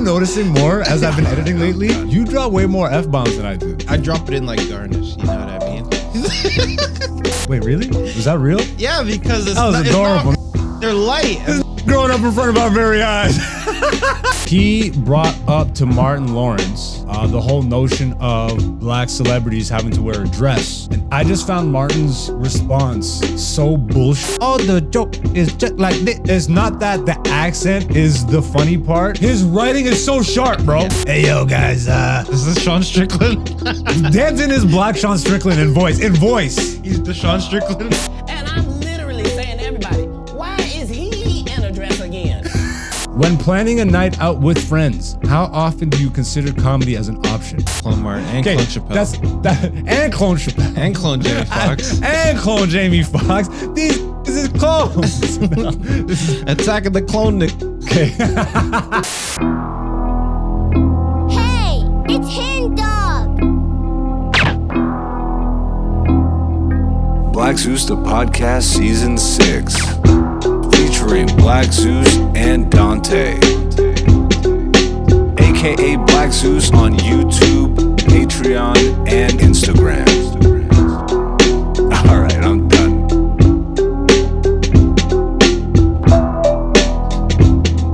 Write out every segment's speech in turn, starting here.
been noticing more as I've been editing lately? You drop way more F-bombs than I do. I drop it in like garnish, you know what I mean? Wait, really? Was that real? Yeah, because that was adorable. They're light. Growing up in front of our very eyes. He brought up to Matrin Lawrence the whole notion of black celebrities having to wear a dress. And I just found Martin's response so bullshit. Oh, the joke is just like this. It's not that the accent is the funny part. His writing is so sharp, bro. Yeah. Hey, yo, guys. Is this Sean Strickland? Danton is Black Sean Strickland in voice. He's the Sean Strickland. And I'm literally saying to everybody, why is he in a dress again? When planning a night out with friends, how often do you consider comedy as an option? Clone Martin and Clone Chappelle. And Clone Chappelle. And Clone Jamie Foxx. And Clone Jamie Foxx. These is clones. This is Attack of the Clone Nick. Okay. Hey, it's Hen Dog. Black Zeus the Podcast Season 6, featuring Black Zeus and Dante, aka Black Zeus on YouTube, Patreon, and Instagram. Alright, I'm done.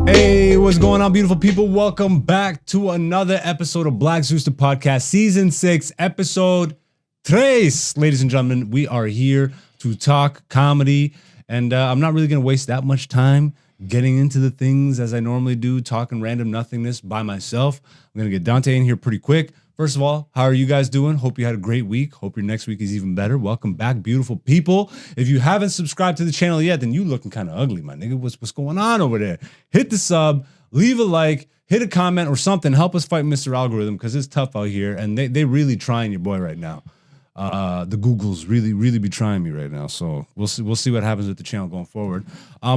Hey, what's going on, beautiful people? Welcome back to another episode of Black Zeus the Podcast Season 6, Episode 3. Ladies and gentlemen, we are here to talk comedy, and I'm not really going to waste that much time getting into the things as I normally do, talking random nothingness by myself. I'm going to get Dante in here pretty quick. First of all, how are you guys doing? Hope you had a great week. Hope your next week is even better. Welcome back, beautiful people. If you haven't subscribed to the channel yet, then you looking kind of ugly, my nigga. What's going on over there? Hit the sub, leave a like, hit a comment or something. Help us fight Mr. Algorithm, because it's tough out here, and they really trying your boy right now. The Googles really be trying me right now. So we'll see what happens with the channel going forward.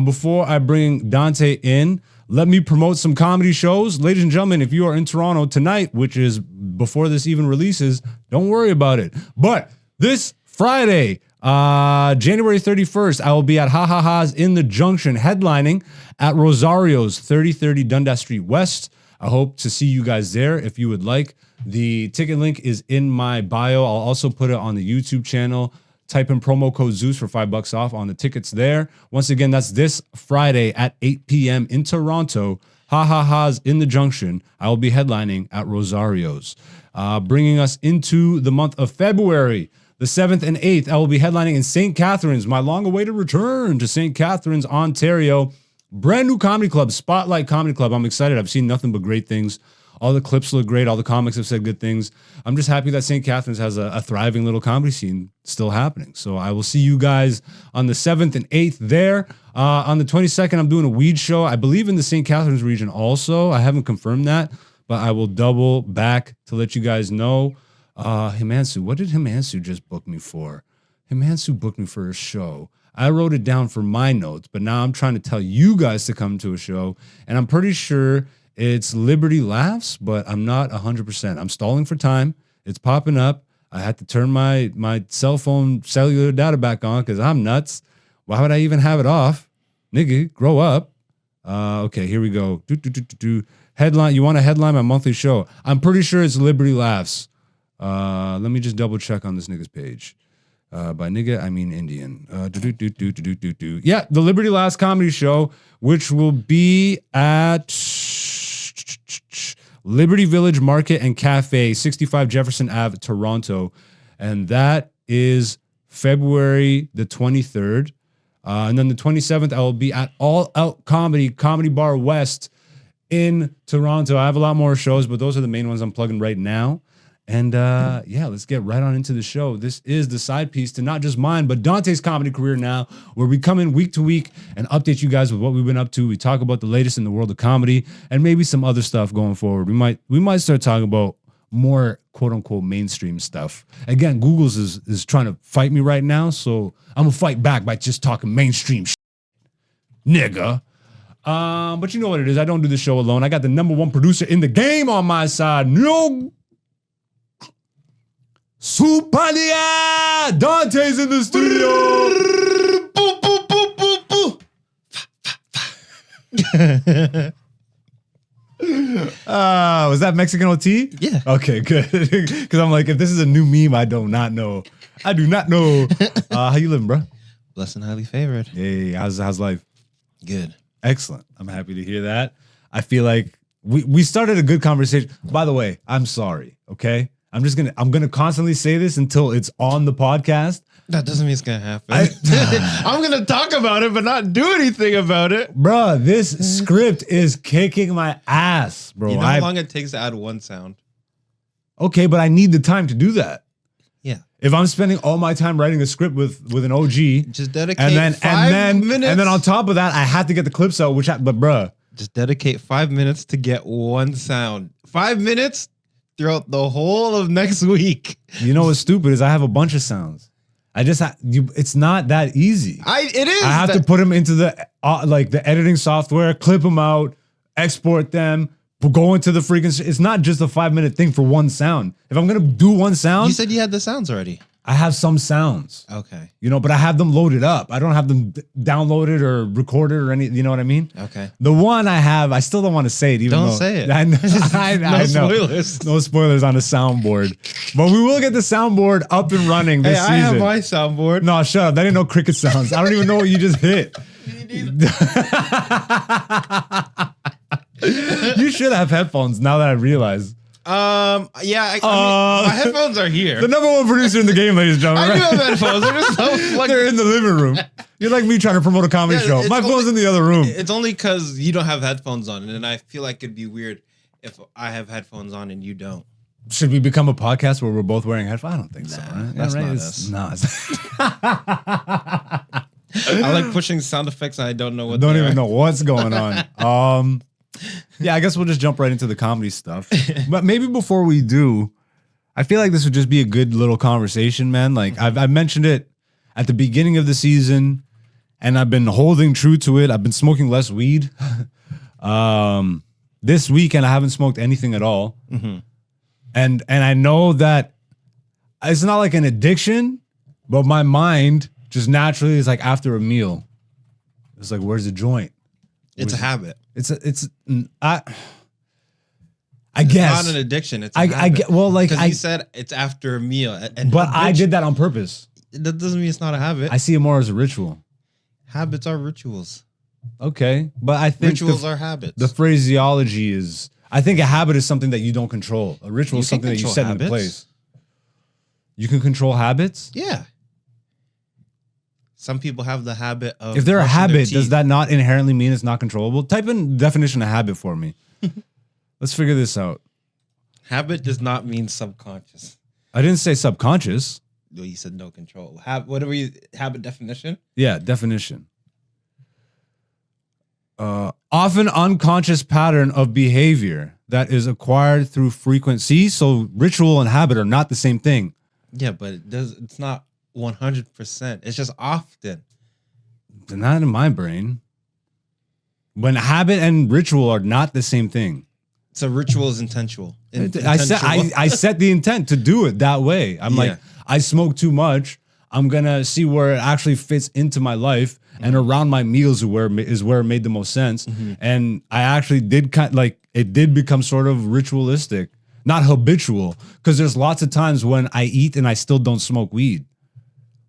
Before I bring Dante in, let me promote some comedy shows. Ladies and gentlemen, if you are in Toronto tonight, which is before this even releases, don't worry about it. But this Friday, January 31st, I will be at Ha Ha Ha's in the Junction, headlining at Rosario's 3030 Dundas Street West. I hope to see you guys there if you would like. The ticket link is in my bio. I'll also put it on the YouTube channel. Type in promo code Zeus for $5 off on the tickets there. Once again, that's this Friday at 8 p.m. in Toronto. Ha Ha Ha's in the Junction. I will be headlining at Rosario's. Bringing us into the month of February, the 7th and 8th, I will be headlining in St. Catharines. My long-awaited return to St. Catharines, Ontario. Brand new comedy club, Spotlight Comedy Club. I'm excited. I've seen nothing but great things. All the clips look great. All the comics have said good things. I'm just happy that St. Catharines has a thriving little comedy scene still happening. So I will see you guys on the 7th and 8th there. On the 22nd, I'm doing a weed show, I believe in the St. Catharines region also. I haven't confirmed that, but I will double back to let you guys know. Himansu, what did Himansu just book me for? Himansu booked me for a show. I wrote it down for my notes, but now I'm trying to tell you guys to come to a show, and I'm pretty sure it's Liberty Laughs, but I'm not 100%. I'm stalling for time. It's popping up. I had to turn my cell phone cellular data back on because I'm nuts. Why would I even have it off? Nigga, grow up. Okay, here we go. Headline. You want to headline my monthly show? I'm pretty sure it's Liberty Laughs. Let me just double check on this nigga's page. By nigga, I mean Indian. Yeah, the Liberty Laughs comedy show, which will be at Liberty Village Market and Cafe, 65 Jefferson Ave, Toronto. And that is February the 23rd. And then the 27th, I will be at All Out Comedy Bar West in Toronto. I have a lot more shows, but those are the main ones I'm plugging right now. And yeah, let's get right on into the show. This is the side piece to not just mine, but Dante's comedy career now, where we come in week to week and update you guys with what we've been up to. We talk about the latest in the world of comedy and maybe some other stuff going forward. We might start talking about more quote unquote mainstream stuff. Again, Google's is trying to fight me right now, so I'm gonna fight back by just talking mainstream shit, nigga. But you know what it is. I don't do the show alone. I got the #1 producer in the game on my side. No. Supalia! Dante's in the studio! Was that Mexican OT? Yeah. Okay, good. Because I'm like, if this is a new meme, I do not know. I do not know. How you living, bro? Blessed and highly favored. Hey, how's life? Good. Excellent. I'm happy to hear that. I feel like we started a good conversation. By the way, I'm sorry. Okay, I'm gonna constantly say this until it's on the podcast. That doesn't mean it's gonna happen. I'm gonna talk about it, but not do anything about it. Bruh, this script is kicking my ass, bro. You know how long it takes to add one sound? Okay, but I need the time to do that. Yeah. If I'm spending all my time writing a script with an OG, Just dedicate 5 minutes. and then on top of that, I had to get the clips out. But bruh, just dedicate 5 minutes to get one sound. 5 minutes throughout the whole of next week. you know what's stupid is I have a bunch of sounds. I just it's not that easy. It is. I have to put them into the the editing software, clip them out, export them, go into the freaking. It's not just a 5-minute thing for one sound. If I'm gonna do one sound, You said you had the sounds already. I have some sounds, Okay. but I have them loaded up. I don't have them downloaded or recorded or any. You know what I mean? Okay. The one I have, I still don't want to say it. Even Don't though, say it. I know. No spoilers. No spoilers on the soundboard, but we will get the soundboard up and running this season. I have my soundboard. No, shut up. That ain't no cricket sounds. I don't even know what you just hit. You should have headphones now that I realize. Yeah, I mean, my headphones are here. The number one producer in the game, ladies and gentlemen. I do have headphones. They're just so plugged They're in the living room. You're like me trying to promote a comedy Yeah, show. it's My phone's only- in the other room. It's only because you don't have headphones on, and I feel like it'd be weird if I have headphones on and you don't. Should we become a podcast where we're both wearing headphones? I don't think so. Nah, Right? that's not It's- I like pushing sound effects, and I don't know what. Don't they even are. know what's going on. Yeah, I guess we'll just jump right into the comedy stuff. But maybe before we do, I feel like this would just be a good little conversation, man. Like I've mentioned it at the beginning of the season, and I've been holding true to it. I've been smoking less weed. This weekend, I haven't smoked anything at all. Mm-hmm. And I know that it's not like an addiction, but my mind just naturally is like after a meal. It's like, where's the joint? It's a habit. I It's guess not an addiction. It's a I habit. get well, like Because you said it's after a meal, and but I did that on purpose. That doesn't mean it's not a habit. I see it more as a ritual. Habits are rituals. Okay, but I think Rituals are habits. the phraseology is. I think a habit is something that you don't control. A ritual You is can something that you control set into habits. place. You can control habits. Yeah. Some people have the habit of. If they're a brushing their habit, does teeth. that not inherently mean it's not controllable? Type in definition of habit for me. Let's figure this out. Habit does not mean subconscious. I didn't say subconscious. No, you said no control. What are we? Habit definition? Yeah, definition. Often unconscious pattern of behavior that is acquired through frequency. So ritual and habit are not the same thing. Yeah, but it's not 100%. It's just often. They're not in my brain. When habit and ritual are not the same thing. So ritual is intentional. I set the intent to do it that way. I'm like, I smoke too much. I'm gonna see where it actually fits into my life, and around my meals is where it made the most sense. And I actually did it did become sort of ritualistic, not habitual, because there's lots of times when I eat and I still don't smoke weed.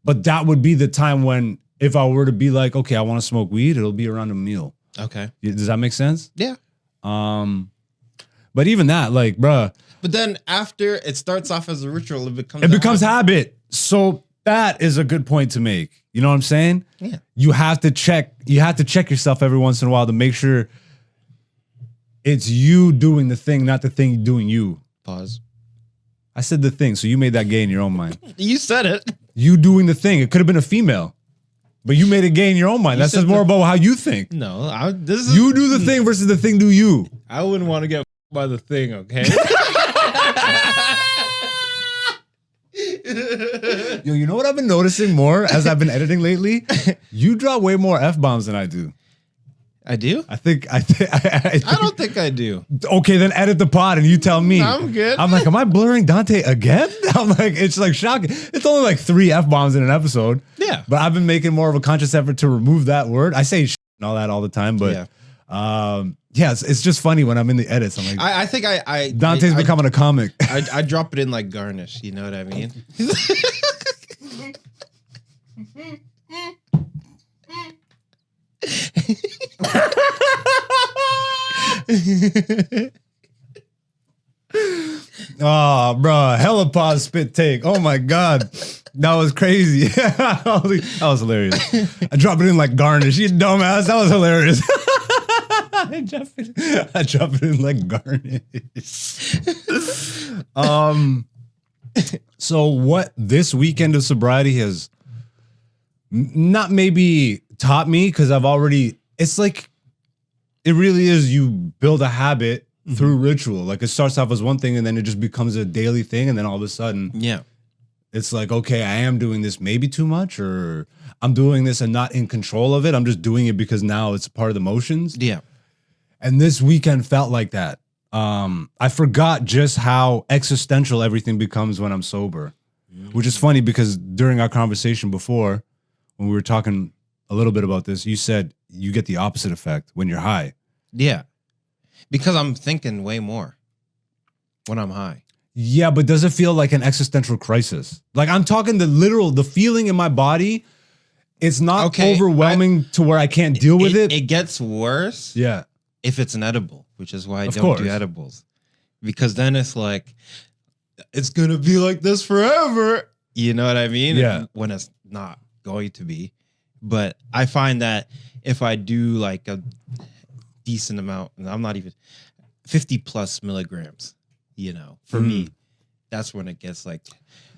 But that would be the time when, if I were to be like, okay, I want to smoke weed, it'll be around a meal. Okay. Does that make sense? Yeah. But even that, like, bruh, But then after it starts off as a ritual, it becomes habit. So that is a good point to make. You know what I'm saying? Yeah. You have to check yourself every once in a while to make sure it's you doing the thing, not the thing doing you. Pause. I said the thing, so you made that gay in your own mind. You said it. You doing the thing. It could have been a female, but you made it gay in your own mind. That says more about how you think. No, this is You do the thing versus the thing do you. I wouldn't want to get by the thing, okay? Yo, you know what I've been noticing more as I've been editing lately? You drop way more F-bombs than I do. I do? I think I don't think I do. okay, then edit the pod and you tell me. I'm good. I'm like, am I blurring Dante again? I'm like, it's like shocking. It's only like 3 F-bombs in an episode. Yeah. But I've been making more of a conscious effort to remove that word. I say and all that all the time, but Yeah, it's just funny when I'm in the edits. I'm like, I think I Dante's becoming a comic. I drop it in like garnish. You know what I mean? Oh, bro, hella pause spit take. Oh my god, that was crazy. That was hilarious. I drop it in like garnish. You dumbass. That was hilarious. I drop it in like garnish. So what this weekend of sobriety has not maybe taught me, because I've already. It's like it really is. You build a habit through ritual. Like it starts off as one thing and then it just becomes a daily thing. And then all of a sudden, it's like, okay, I am doing this maybe too much, or I'm doing this and not in control of it. I'm just doing it because now it's part of the motions. Yeah. And this weekend felt like that. I forgot just how existential everything becomes when I'm sober, which is funny because during our conversation before, when we were talking a little bit about this, you said you get the opposite effect when you're high. Yeah. Because I'm thinking way more when I'm high. Yeah, but does it feel like an existential crisis? Like I'm talking the feeling in my body. It's not overwhelming to where I can't deal with it. It gets worse. Yeah. If it's an edible, which is why I Of don't course. do edibles. Because then it's like, it's going to be like this forever. You know what I mean? Yeah. When it's not going to be. But I find that if I do like a decent amount, and I'm not even 50 plus milligrams, you know, for me, that's when it gets like.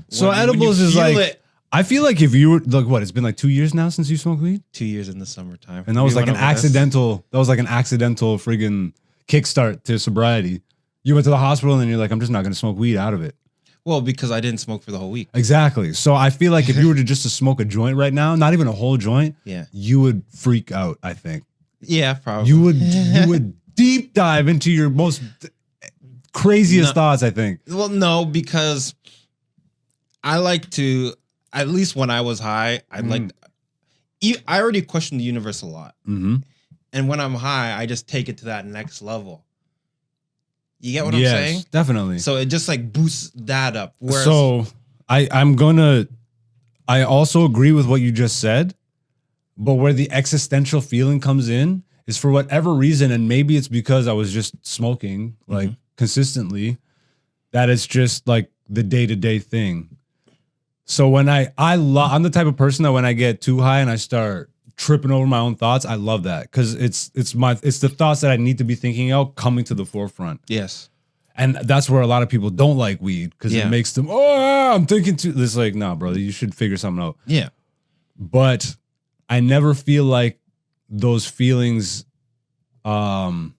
So when you edibles is feel like, I feel like if you were like, what, it's been like 2 years now since you smoked weed? 2 years in the summertime. And that was like an accidental, friggin' kickstart to sobriety. You went to the hospital and then you're like, I'm just not going to smoke weed out of it. Well, because I didn't smoke for the whole week. Exactly. So I feel like if you were to just to smoke a joint right now, not even a whole joint, you would freak out, I think. Yeah, probably. You would deep dive into your most craziest thoughts, I think. Well, no, because I like to, at least when I was high, I already questioned the universe a lot. Mm-hmm. And when I'm high, I just take it to that next level. You get what I'm saying? Definitely. So it just like boosts that up. Whereas, So I also agree with what you just said, but where the existential feeling comes in is for whatever reason, and maybe it's because I was just smoking like consistently, that it's just like the day-to-day thing. So when I'm the type of person that when I get too high and I start tripping over my own thoughts, I love that because it's the thoughts that I need to be thinking out coming to the forefront. yes. And that's where a lot of people don't like weed because it makes them, I'm thinking too. It's like, nah, brother, you should figure something out. Yeah. But I never feel like those feelings cause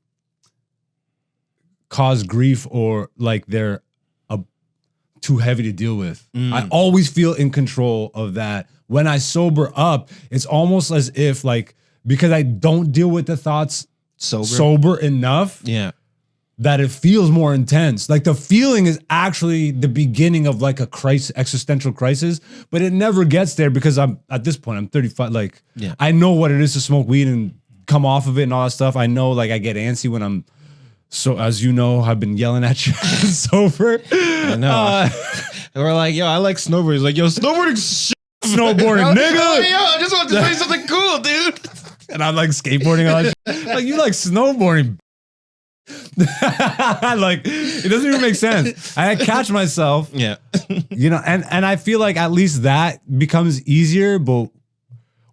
grief or like they're too heavy to deal with. I always feel in control of that. When I sober up, it's almost as if like, because I don't deal with the thoughts sober enough, that it feels more intense. Like the feeling is actually the beginning of like a existential crisis, but it never gets there because I'm at this point, I'm 35. Like I know what it is to smoke weed and come off of it and all that stuff. I know like I get antsy when I'm, so as you know, I've been yelling at you sober. I know. And we're like, yo, I like snowboarding. He's like, yo, snowboarding's shit. Snowboarding, nigga. Oh, yo, I just want to say something cool, dude. And I'm like skateboarding all that shit. Like, you like snowboarding. Like, it doesn't even make sense. I catch myself. Yeah. You know, and I feel like at least that becomes easier. But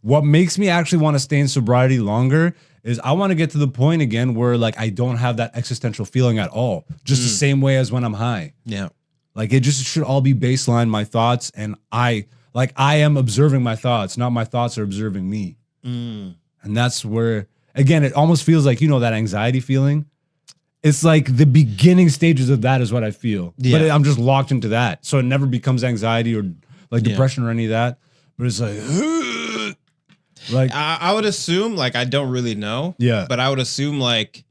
what makes me actually want to stay in sobriety longer is I want to get to the point again where like I don't have that existential feeling at all. Just the same way as when I'm high. Yeah. Like it just should all be baseline, my thoughts, and I am observing my thoughts, not my thoughts are observing me. And that's where, again, it almost feels like, you know, that anxiety feeling. It's like the beginning stages of that is what I feel. Yeah. But I'm just locked into that. So it never becomes anxiety or like depression or any of that. But it's like, I would assume, like, I don't really know. Yeah. But I would assume, like,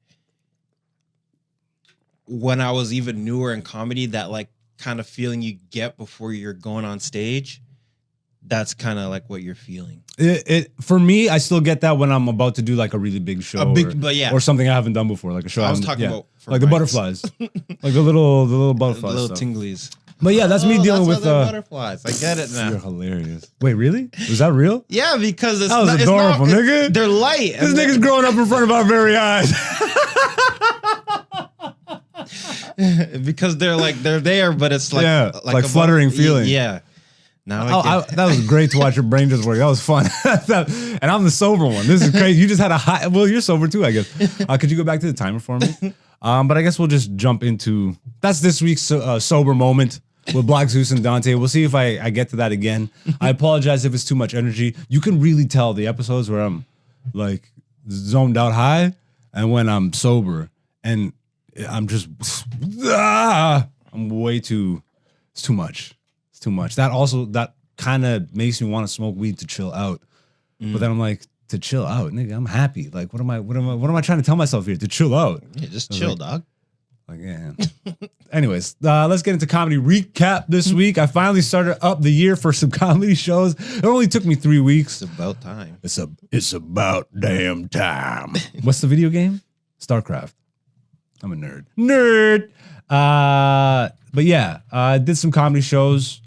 when I was even newer in comedy, that, like, kind of feeling you get before you're going on stage, that's kind of like what you're feeling. It for me, I still get that when I'm about to do like a really big show, or something I haven't done before, like a show. I was talking about for like the butterflies, like the little butterflies, little stuff. tinglies. But yeah, that's me dealing with butterflies. I get it now. You're hilarious. Wait, really? Was that real? Yeah, because That was adorable, nigga. They're light. This nigga's growing up in front of our very eyes. because they're there, but it's like like fluttering feeling. Yeah. Now that was great to watch your brain just work. That was fun. And I'm the sober one. This is crazy. You just had a high. Well, you're sober too, I guess. Could you go back to the timer for me? But I guess we'll just jump into that's this week's sober moment with Black Zeus and Dante. We'll see if I get to that again. I apologize if it's too much energy. You can really tell the episodes where I'm like zoned out high and when I'm sober and I'm just I'm way too. It's too much. It's too much. That kind of makes me want to smoke weed to chill out. But then I'm like, to chill out, nigga, I'm happy. Like, what am I trying to tell myself here? To chill out. Yeah, just chill, dog. Like, yeah. Anyways, let's get into comedy recap this week. I finally started up the year for some comedy shows. It only took me 3 weeks. It's about time. It's about damn time. What's the video game? StarCraft. I'm a nerd. But yeah, I did some comedy shows.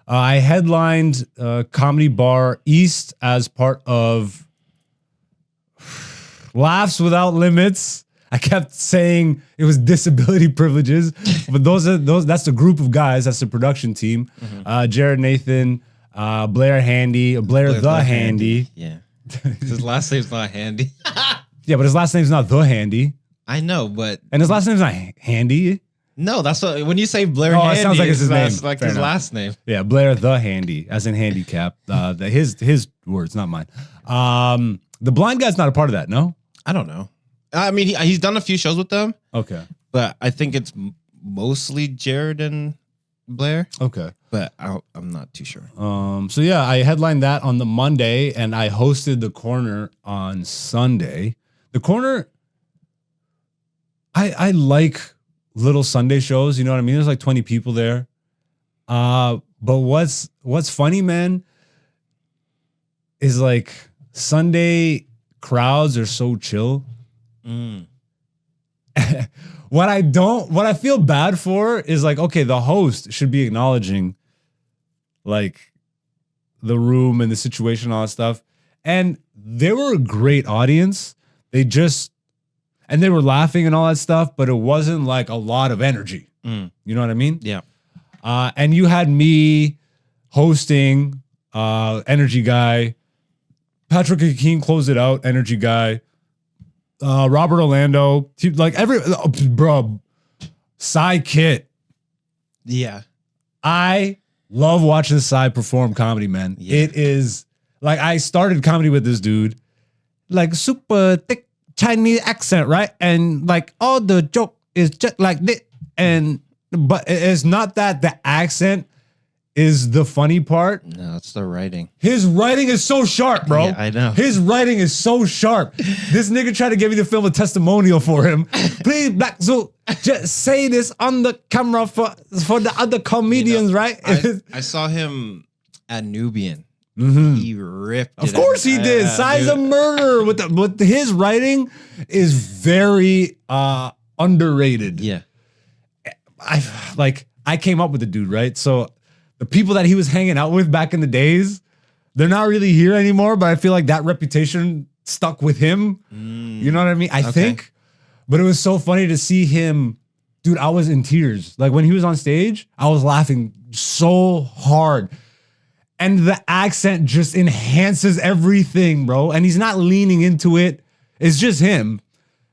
I headlined Comedy Bar East as part of Laughs Without Limits. I kept saying it was disability privileges, but that's the group of guys. That's the production team. Jared Nathan, Blair the Handy. Yeah, his last name's not Handy. Yeah, but his last name's not the Handy. I know, and his last name's not Handy. No, that's what when you say Blair Handy, it sounds like it's his name. Like Fair his enough. last name. Yeah, Blair the Handy, as in handicap. His words, not mine. The blind guy's not a part of that, no? I don't know. I mean, he's done a few shows with them. Okay. But I think it's mostly Jared and Blair. Okay. But I'm not too sure. So yeah, I headlined that on the Monday and I hosted The Corner on Sunday. The Corner, I like little Sunday shows, you know what I mean? There's like 20 people there. But what's funny, man, is like Sunday crowds are so chill. What I feel bad for is like, okay, the host should be acknowledging like the room and the situation and all that stuff. And they were a great audience. And they were laughing and all that stuff, but it wasn't like a lot of energy. You know what I mean? Yeah. And you had me hosting, energy guy. Patrick Hakeem closed it out, energy guy. Robert Orlando, Cy Kit. Yeah. I love watching Cy perform comedy, man. Yeah. It is like I started comedy with this dude, like super thick Chinese accent, right? And like all the joke is just like this, but it's not that the accent is the funny part. No, it's the writing. His writing is so sharp, bro. Yeah, I know. His writing is so sharp. This nigga tried to get me to film a testimonial for him. Please, Black Zeus, just say this on the camera for the other comedians, right? I saw him at Nubian. Mm-hmm. He ripped it. Of course he did. Cy's a murderer. With his writing is very underrated. Yeah. I came up with the dude, right? So the people that he was hanging out with back in the days, they're not really here anymore, but I feel like that reputation stuck with him. You know what I mean? I think. But it was so funny to see him. Dude, I was in tears. Like when he was on stage, I was laughing so hard. And the accent just enhances everything, bro. And he's not leaning into it. It's just him.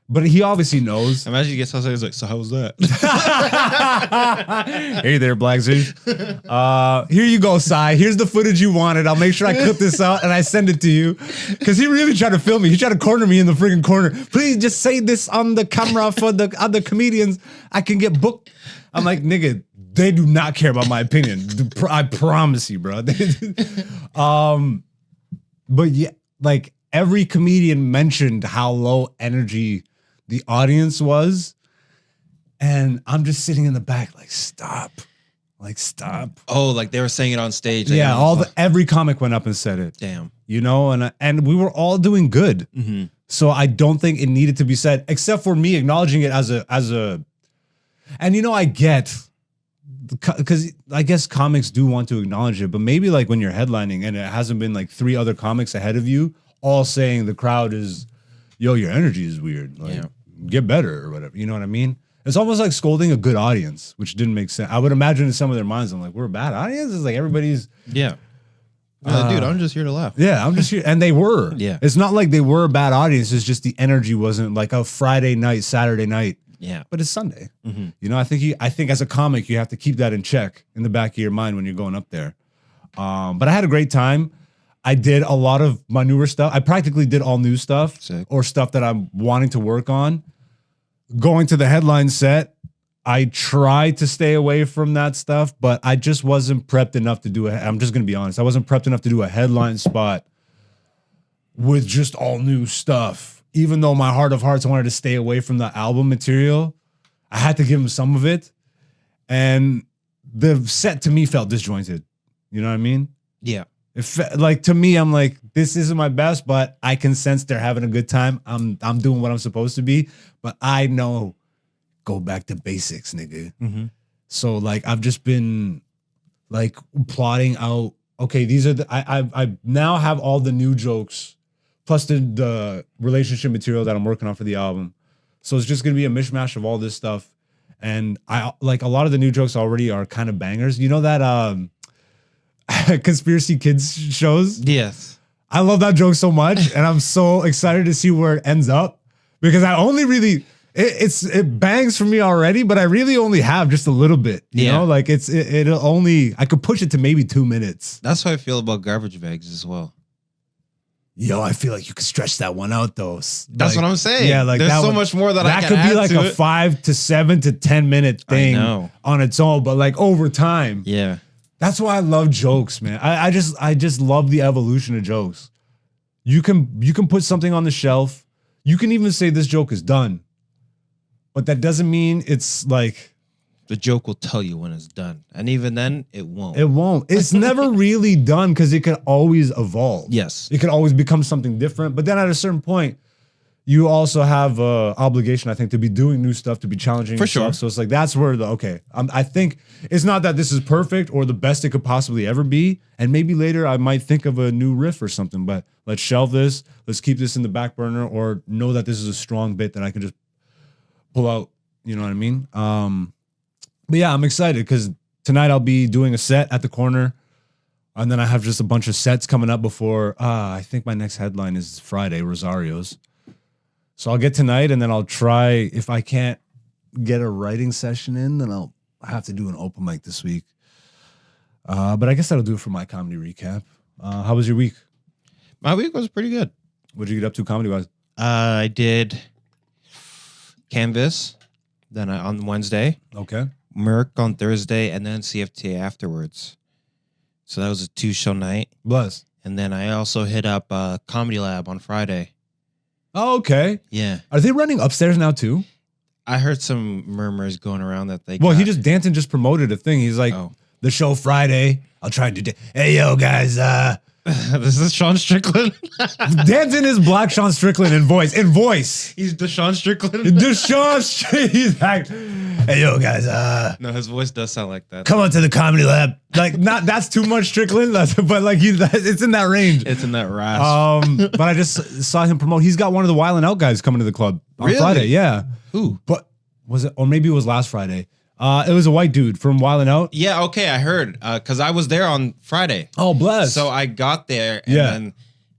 But he obviously knows. Imagine he gets outside, he's like, so how was that? Hey there, Black Zeus. Here you go, Cy. Here's the footage you wanted. I'll make sure I clip this out and I send it to you. Because he really tried to film me. He tried to corner me in the freaking corner. Please just say this on the camera for the other comedians. I can get booked. I'm like, nigga, they do not care about my opinion. I promise you, bro. But yeah, like every comedian mentioned how low energy the audience was. And I'm just sitting in the back like, stop. Like, stop. Oh, like they were saying it on stage. Yeah, every comic went up and said it. Damn. You know, and we were all doing good. Mm-hmm. So I don't think it needed to be said, except for me acknowledging it as a. And you know, I get, because I guess comics do want to acknowledge it, but maybe like when you're headlining and it hasn't been like 3 other comics ahead of you, all saying the crowd is, yo, your energy is weird. Like, get better or whatever. You know what I mean? It's almost like scolding a good audience, which didn't make sense. I would imagine in some of their minds, I'm like, we're a bad audience. It's like everybody's. Yeah. Dude, I'm just here to laugh. Yeah, I'm just here. And they were. Yeah. It's not like they were a bad audience. It's just the energy wasn't like a Friday night, Saturday night. Yeah. But it's Sunday. Mm-hmm. You know, I think as a comic, you have to keep that in check in the back of your mind when you're going up there. But I had a great time. I did a lot of my newer stuff. I practically did all new stuff. Sick. Or stuff that I'm wanting to work on. Going to the headline set, I tried to stay away from that stuff, but I just wasn't prepped enough to do it. I'm just going to be honest. I wasn't prepped enough to do a headline spot with just all new stuff. Even though my heart of hearts wanted to stay away from the album material, I had to give him some of it. And the set to me felt disjointed. You know what I mean? Yeah. Like, to me, I'm like, this isn't my best, but I can sense they're having a good time. I'm doing what I'm supposed to be, but I know, go back to basics, nigga. Mm-hmm. So like, I've just been like plotting out, okay, these are I now have all the new jokes plus the relationship material that I'm working on for the album. So it's just going to be a mishmash of all this stuff. And I like a lot of the new jokes already are kind of bangers. You know that Conspiracy Kids shows? Yes. I love that joke so much, and I'm so excited to see where it ends up, because I only really it bangs for me already, but I really only have just a little bit. You know, like it'll only, I could push it to maybe 2 minutes. That's how I feel about Garbage Bags as well. Yo, I feel like you could stretch that one out though. That's what I'm saying. Yeah, like there's that so much more that I can could be add like to a it. 5 to 7 to 10 minute thing on its own, but like over time. Yeah. That's why I love jokes, man. I just love the evolution of jokes. You can put something on the shelf. You can even say this joke is done. But that doesn't mean it's like, The joke will tell you when it's done. And even then, it won't. it won't. It's never really done, because it can always evolve. Yes. It can always become something different. But then at a certain point, you also have an obligation, I think, to be doing new stuff, to be challenging For yourself. sure. So it's like, that's where I think it's not that this is perfect or the best it could possibly ever be. And maybe later I might think of a new riff or something, but let's shelve this. Let's keep this in the back burner, or know that this is a strong bit that I can just pull out. You know what I mean? But yeah, I'm excited because tonight I'll be doing a set at the corner. And then I have just a bunch of sets coming up before, I think my next headline is Friday, Rosario's. So I'll get tonight, and then I'll try, if I can't get a writing session in, then I'll have to do an open mic this week. But I guess that'll do it for my comedy recap. How was your week? My week was pretty good. What did you get up to comedy-wise? I did Canvas, then on Wednesday, Okay. Merc on Thursday, and then CFTA afterwards. So that was a 2-show night. Bless. And then I also hit up Comedy Lab on Friday. Oh, okay. Yeah. Are they running upstairs now too? I heard some murmurs going around that they Well, got, Danton just promoted a thing. He's like, the show Friday. I'll try to do. Hey, yo, guys. This is Sean Strickland. Danton is Black Sean Strickland in voice. He's Deshaun Strickland. Deshaun Strickland. He's like, hey, yo, guys. No, his voice does sound like that. Come on to the Comedy Lab. Like, not that's too much Strickland, but like it's in that range. It's in that rasp. But I just saw him promote. He's got one of the Wild 'N Out guys coming to the club on Really? Friday. Yeah. Who? But was it? Or maybe it was last Friday. It was a white dude from Wild 'N Out. Yeah, okay, I heard. Because I was there on Friday. Oh, bless. So I got there, and then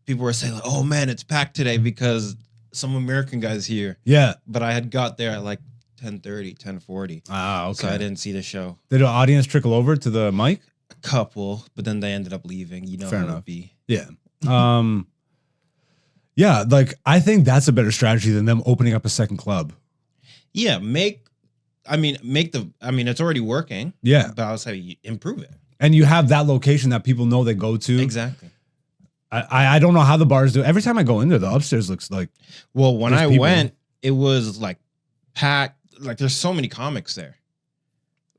people were saying, like, oh, man, it's packed today because some American guy's here. Yeah. But I had got there at like 10:30, 10:40. Ah, okay. So I didn't see the show. Did the audience trickle over to the mic? A couple, but then they ended up leaving. You know Fair how enough. it be. Yeah. Yeah, like I think that's a better strategy than them opening up a second club. Yeah, it's already working. Yeah. But I was saying, improve it. And you have that location that people know they go to. Exactly. I don't know how the bars do. Every time I go in there, the upstairs looks like. Well, when There's I people. went, it was like packed. Like there's so many comics there.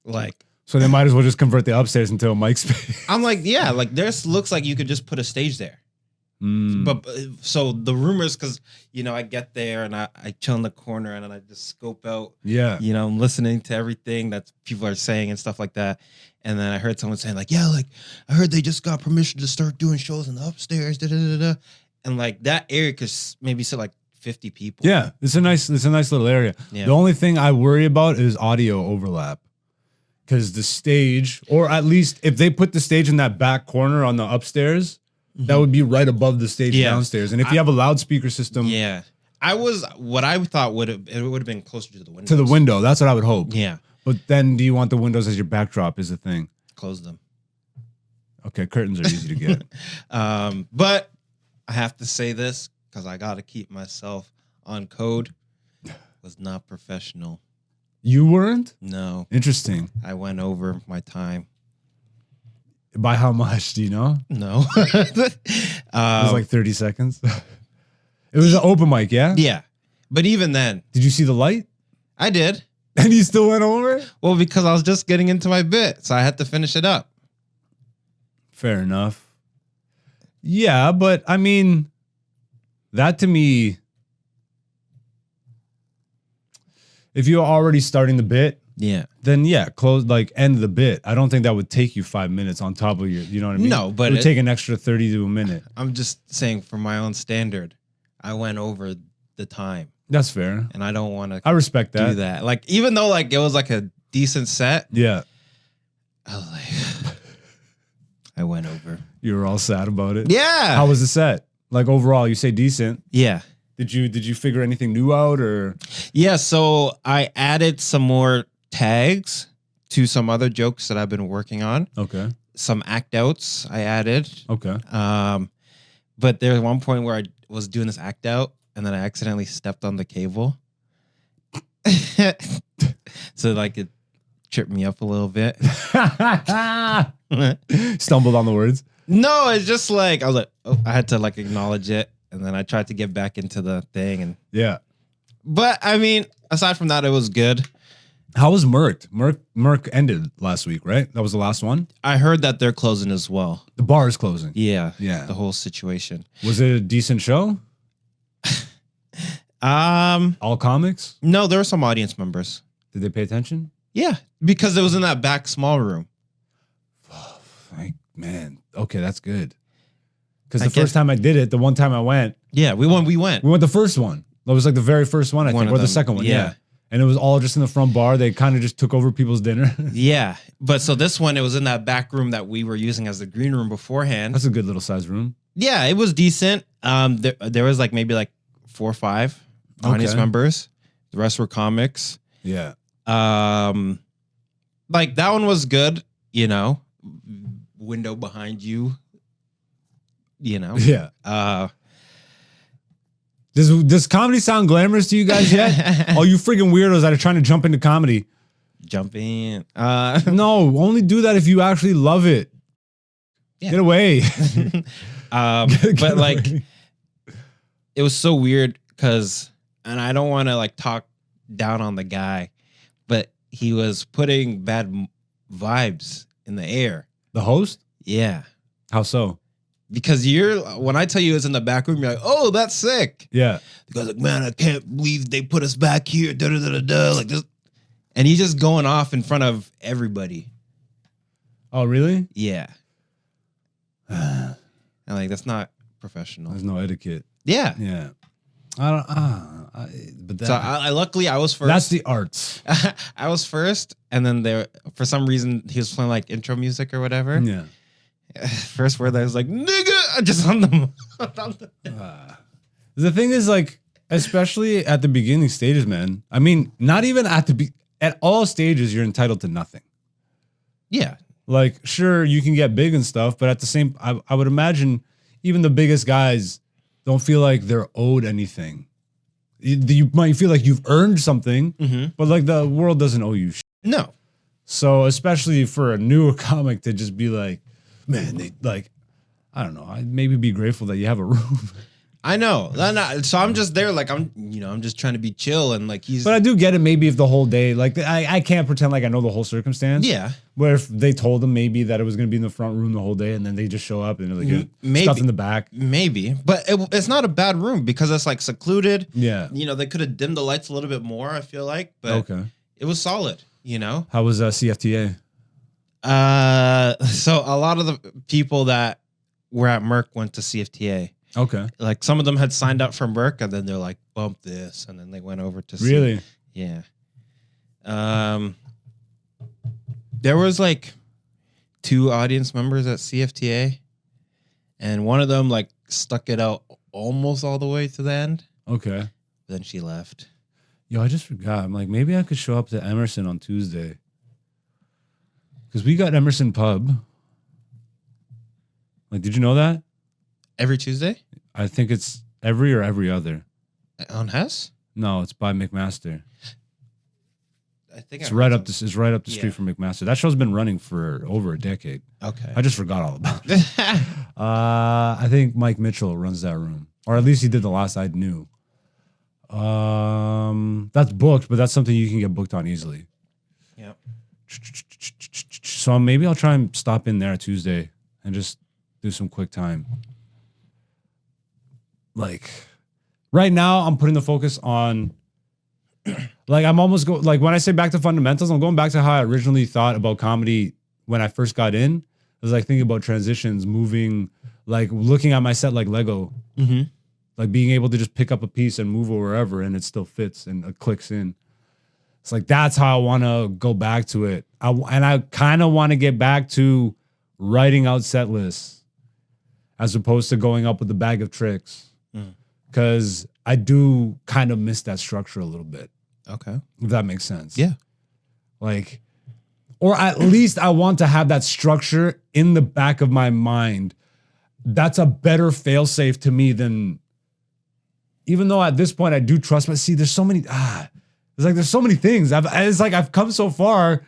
Like, So they might as well just convert the upstairs into a mic space. I'm like, yeah, like this looks like you could just put a stage there. Mm. But so the rumors, because I get there and I chill in the corner and then I just scope out. Yeah. I'm listening to everything that people are saying and stuff like that. And then I heard someone saying like, yeah, like I heard they just got permission to start doing shows in the upstairs. Da, da, da, da. And like that area could maybe sit like 50 people. Yeah, it's a nice little area. Yeah. The only thing I worry about is audio overlap. Because the stage, or at least if they put the stage in that back corner on the upstairs, that would be right above the stage downstairs. And if you have a loudspeaker system what I thought would have been closer to the window. to the window, that's what I would hope. Yeah. But then do you want the windows as your backdrop is the thing. Close them. Okay, curtains are easy to get. But I have to say this because I got to keep myself on code. Was not professional. You weren't? No. Interesting. I went over my time. By how much, do you know? No. It was like 30 seconds. It was an open mic, yeah? Yeah. But even then, Did you see the light? I did. And you still went over? Well, because I was just getting into my bit. So I had to finish it up. Fair enough. Yeah, but I mean, that to me, if you're already starting the bit, Yeah. then yeah, end the bit. I don't think that would take you 5 minutes on top of you know what I mean? No, but it would take an extra 30 to a minute. I'm just saying for my own standard, I went over the time. That's fair. And I don't want to I respect that. do that. Like, even though like it was like a decent set, Yeah. I was like, I went over. You were all sad about it. Yeah. How was the set? Like overall, you say decent. Yeah. Did you figure anything new out or? Yeah. So I added some more tags to some other jokes that I've been working on. Okay. Some act outs I added. Okay. But there was one point where I was doing this act out and then I accidentally stepped on the cable. So like it tripped me up a little bit. Stumbled on the words. No, it's just like I was like, oh, I had to like acknowledge it, and then I tried to get back into the thing, and Yeah. but I mean, aside from that, it was good. How was Merc? Merc ended last week, right? That was the last one. I heard that they're closing as well. The bar is closing. Yeah, Yeah. the whole situation. Was it a decent show? All comics? No, there were some audience members. Did they pay attention? Yeah, because it was in that back small room. Man, okay, that's good. Because I the first guess- time I did it, the one time I went, Yeah, we went. we went the first one. That was like the very first one, I One think, of or the them, second one. yeah. Yeah. And it was all just in the front bar. They kind of just took over people's dinner. Yeah, but so this one, it was in that back room that we were using as the green room beforehand. That's a good little size room. Yeah, it was decent. There was like maybe like 4 or 5 audience Okay. members. The rest were comics. Yeah. Like that one was good, window behind you, Yeah. uh Does comedy sound glamorous to you guys yet? All you freaking weirdos that are trying to jump into comedy. jumping. No, only do that if you actually love it. Yeah. Get away. But like it was so weird because, and I don't want to like talk down on the guy, but he was putting bad vibes in the air. The host? Yeah. How so? Because when I tell you it's in the back room, you're like, oh, that's sick. Yeah. The guy's like, man, I can't believe they put us back here. Da, da, da, da, da, like this. And he's just going off in front of everybody. Oh, really? Yeah. And like, that's not professional. There's no etiquette. Yeah. Yeah. I don't. But that, So I luckily I was first. that's the arts. I was first, and then for some reason he was playing like intro music or whatever. Yeah. First word I was like, nigga, just on the. The thing is, like, especially at the beginning stages, man. I mean, not even at all stages, you're entitled to nothing. Yeah. Like, sure, you can get big and stuff, but at the same, I would imagine even the biggest guys don't feel like they're owed anything. You might feel like you've earned something, but like the world doesn't owe you shit. No. So especially for a newer comic to just be like, man, they like, I don't know, I'd maybe be grateful that you have a room. I know. So I'm just there, like I'm just trying to be chill and like he's. But I do get it. Maybe if the whole day, like I can't pretend like I know the whole circumstance. Yeah. Where if they told him maybe that it was going to be in the front room the whole day, and then they just show up and they're like Maybe. stuff in the back. Maybe, but it's not a bad room because it's like secluded. Yeah. They could have dimmed the lights a little bit more. I feel like, but it was solid. How was CFTA? So a lot of the people that were at Merck went to CFTA. Okay. Like some of them had signed up for Merck and then they're like, bump this. And then they went over to Really? Yeah. There was like 2 audience members at CFTA and one of them like stuck it out almost all the way to the end. Okay. Then she left. Yo, I just forgot. I'm like, maybe I could show up to Emerson on Tuesday. Because we got Emerson Pub. Like, did you know that? Every Tuesday? I think it's every or every other. On Hess? No, it's by McMaster. I think It's right up the street from McMaster. That show's been running for over a decade. Okay. I just forgot all about it. I think Mike Mitchell runs that room. Or at least he did the last I knew. That's booked, but that's something you can get booked on easily. Yep. So maybe I'll try and stop in there Tuesday and just do some quick time. Like right now, I'm putting the focus on like I'm almost like when I say back to fundamentals, I'm going back to how I originally thought about comedy when I first got in. I was like thinking about transitions, moving, like looking at my set like Lego. Mm-hmm. Like being able to just pick up a piece and move it wherever and it still fits and it clicks in. It's like, that's how I want to go back to it. I kind of want to get back to writing out set lists as opposed to going up with a bag of tricks. Because I do kind of miss that structure a little bit. Okay. If that makes sense. Yeah. Like, or at least I want to have that structure in the back of my mind. That's a better failsafe to me than, even though at this point I do trust, but see, there's so many, there's so many things. I've come so far,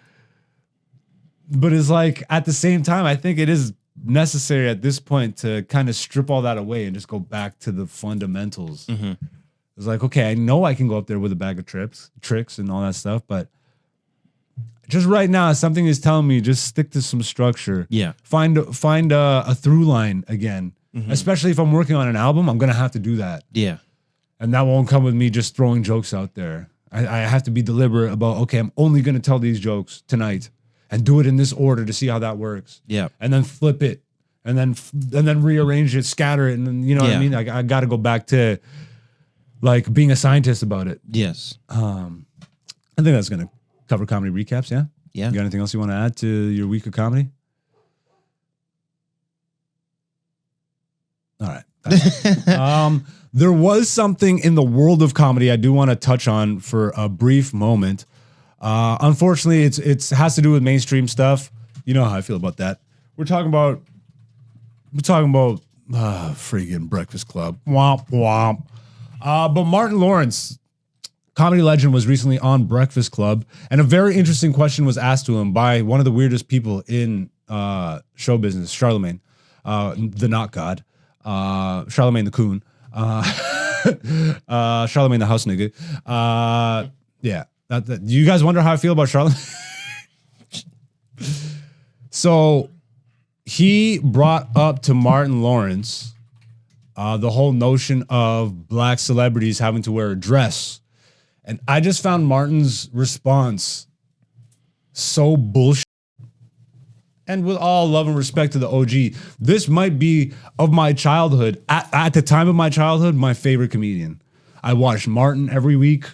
but it's like at the same time, I think it is necessary at this point to kind of strip all that away and just go back to the fundamentals. Mm-hmm. It's like, okay, I know I can go up there with a bag of tricks and all that stuff, but just right now, something is telling me just stick to some structure. Yeah. Find a through line again. Mm-hmm. Especially if I'm working on an album, I'm gonna have to do that. Yeah. And that won't come with me just throwing jokes out there. I have to be deliberate about, okay, I'm only gonna tell these jokes tonight and do it in this order to see how that works. Yeah. And then flip it and then rearrange it, scatter it, and then what I mean? I got to go back to like being a scientist about it. Yes. I think that's gonna cover comedy recaps. Yeah. Yeah. You got anything else you want to add to your week of comedy? All right. There was something in the world of comedy I do want to touch on for a brief moment. Unfortunately, it has to do with mainstream stuff. You know how I feel about that. We're talking about freaking Breakfast Club. Womp womp. But Matrin Lawrence, comedy legend, was recently on Breakfast Club, and a very interesting question was asked to him by one of the weirdest people in show business, Charlemagne, the not god, Charlemagne the coon, Charlemagne the house nigga. Yeah, do you guys wonder how I feel about Charlemagne? So he brought up to Matrin Lawrence the whole notion of black celebrities having to wear a dress. And I just found Martin's response so bullshit. And with all love and respect to the OG, this might be of my childhood, at the time of my childhood, my favorite comedian. I watched Martin every week.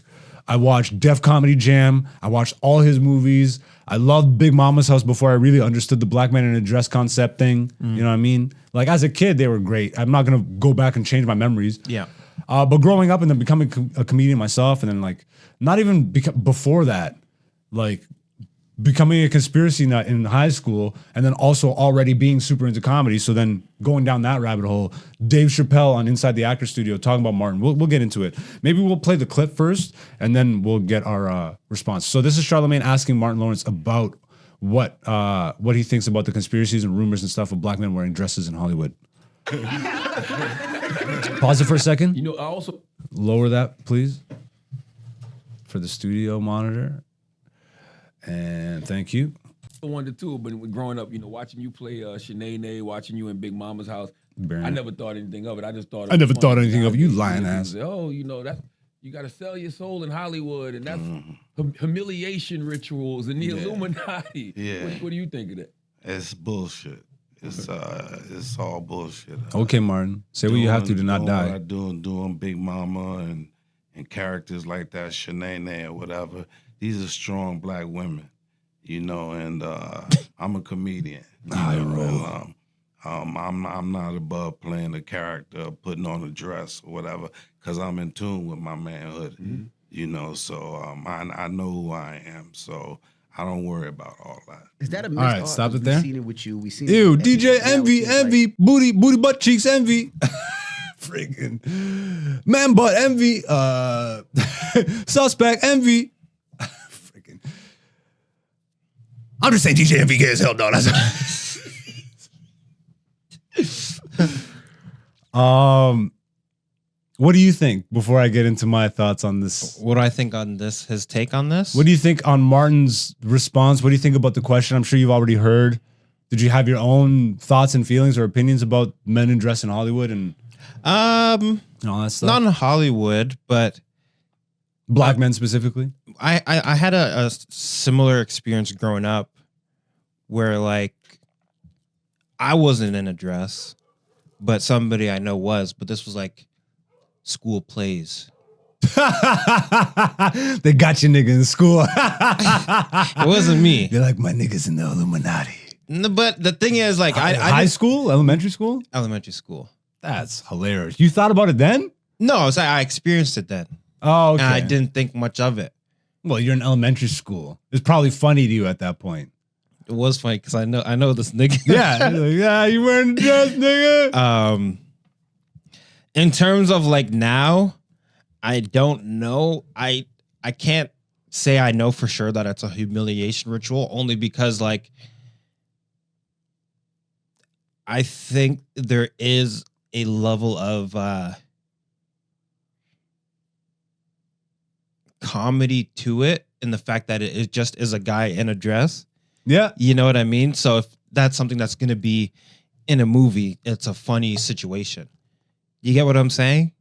I watched Def Comedy Jam. I watched all his movies. I loved Big Mama's House before I really understood the black man in a dress concept thing. You know what I mean? Like as a kid, they were great. I'm not going to go back and change my memories. Yeah. But growing up and then becoming a comedian myself, and then like not even before that, like becoming a conspiracy nut in high school, and then also already being super into comedy. So then going down that rabbit hole, Dave Chappelle on Inside the Actor Studio talking about Martin. We'll get into it. Maybe we'll play the clip first, and then we'll get our response. So this is Charlemagne asking Matrin Lawrence about what he thinks about the conspiracies and rumors and stuff of black men wearing dresses in Hollywood. Pause it for a second. You know, I also Lower that, please, for the studio monitor. And thank you. wanted to, but when growing up, you know, watching you play Shanae, watching you in Big Mama's house, Baron. I never thought anything of it. I just thought I never thought anything of it, you lying ass. Oh, you know, that's you got to sell your soul in Hollywood, and that's humiliation rituals and the Illuminati. Yeah. What do you think of that? It's bullshit. It's all bullshit. Okay, Martin. Say what you have to not doing what I die. doing Big Mama and characters like that, Shanae or whatever. These are strong black women, you know, and I'm a comedian. I'm not above playing a character, putting on a dress or whatever, because I'm in tune with my manhood, you know. So I know who I am. So I don't worry about all that. Is that a All mixed right, art? stop it We've there. seen it with you. We seen Ew, it with DJ Now Envy, it's like- Envy, booty butt cheeks, Envy. Freaking man butt Envy. Suspect Envy. Freaking. I'm just saying DJ Envy gay as hell, no. That's what do you think before I get into my thoughts on this? What do I think on this? His take on this? What do you think on Martin's response? What do you think about the question? I'm sure you've already heard. Did you have your own thoughts and feelings or opinions about men in dress in Hollywood and all that stuff? Not in Hollywood, but Black men specifically? I had a similar experience growing up where like I wasn't in a dress, but somebody I know was. But this was like school plays. They got your nigga in school. It wasn't me. You're like, my nigga's in the Illuminati. No, but the thing is, like, I High didn't- school? Elementary school? elementary school. That's hilarious. You thought about it then? No, I experienced it then, Oh, okay. and I didn't think much of it. Well, you're in elementary school. It's probably funny to you at that point. It was funny because I know this nigga. Yeah. You're like, yeah, you wearing a dress, nigga. In terms of like now, I don't know. I can't say I know for sure that it's a humiliation ritual, only because like I think there is a level of comedy to it in the fact that it just is a guy in a dress. Yeah. You know what I mean? So if that's something that's going to be in a movie, it's a funny situation. You get what I'm saying?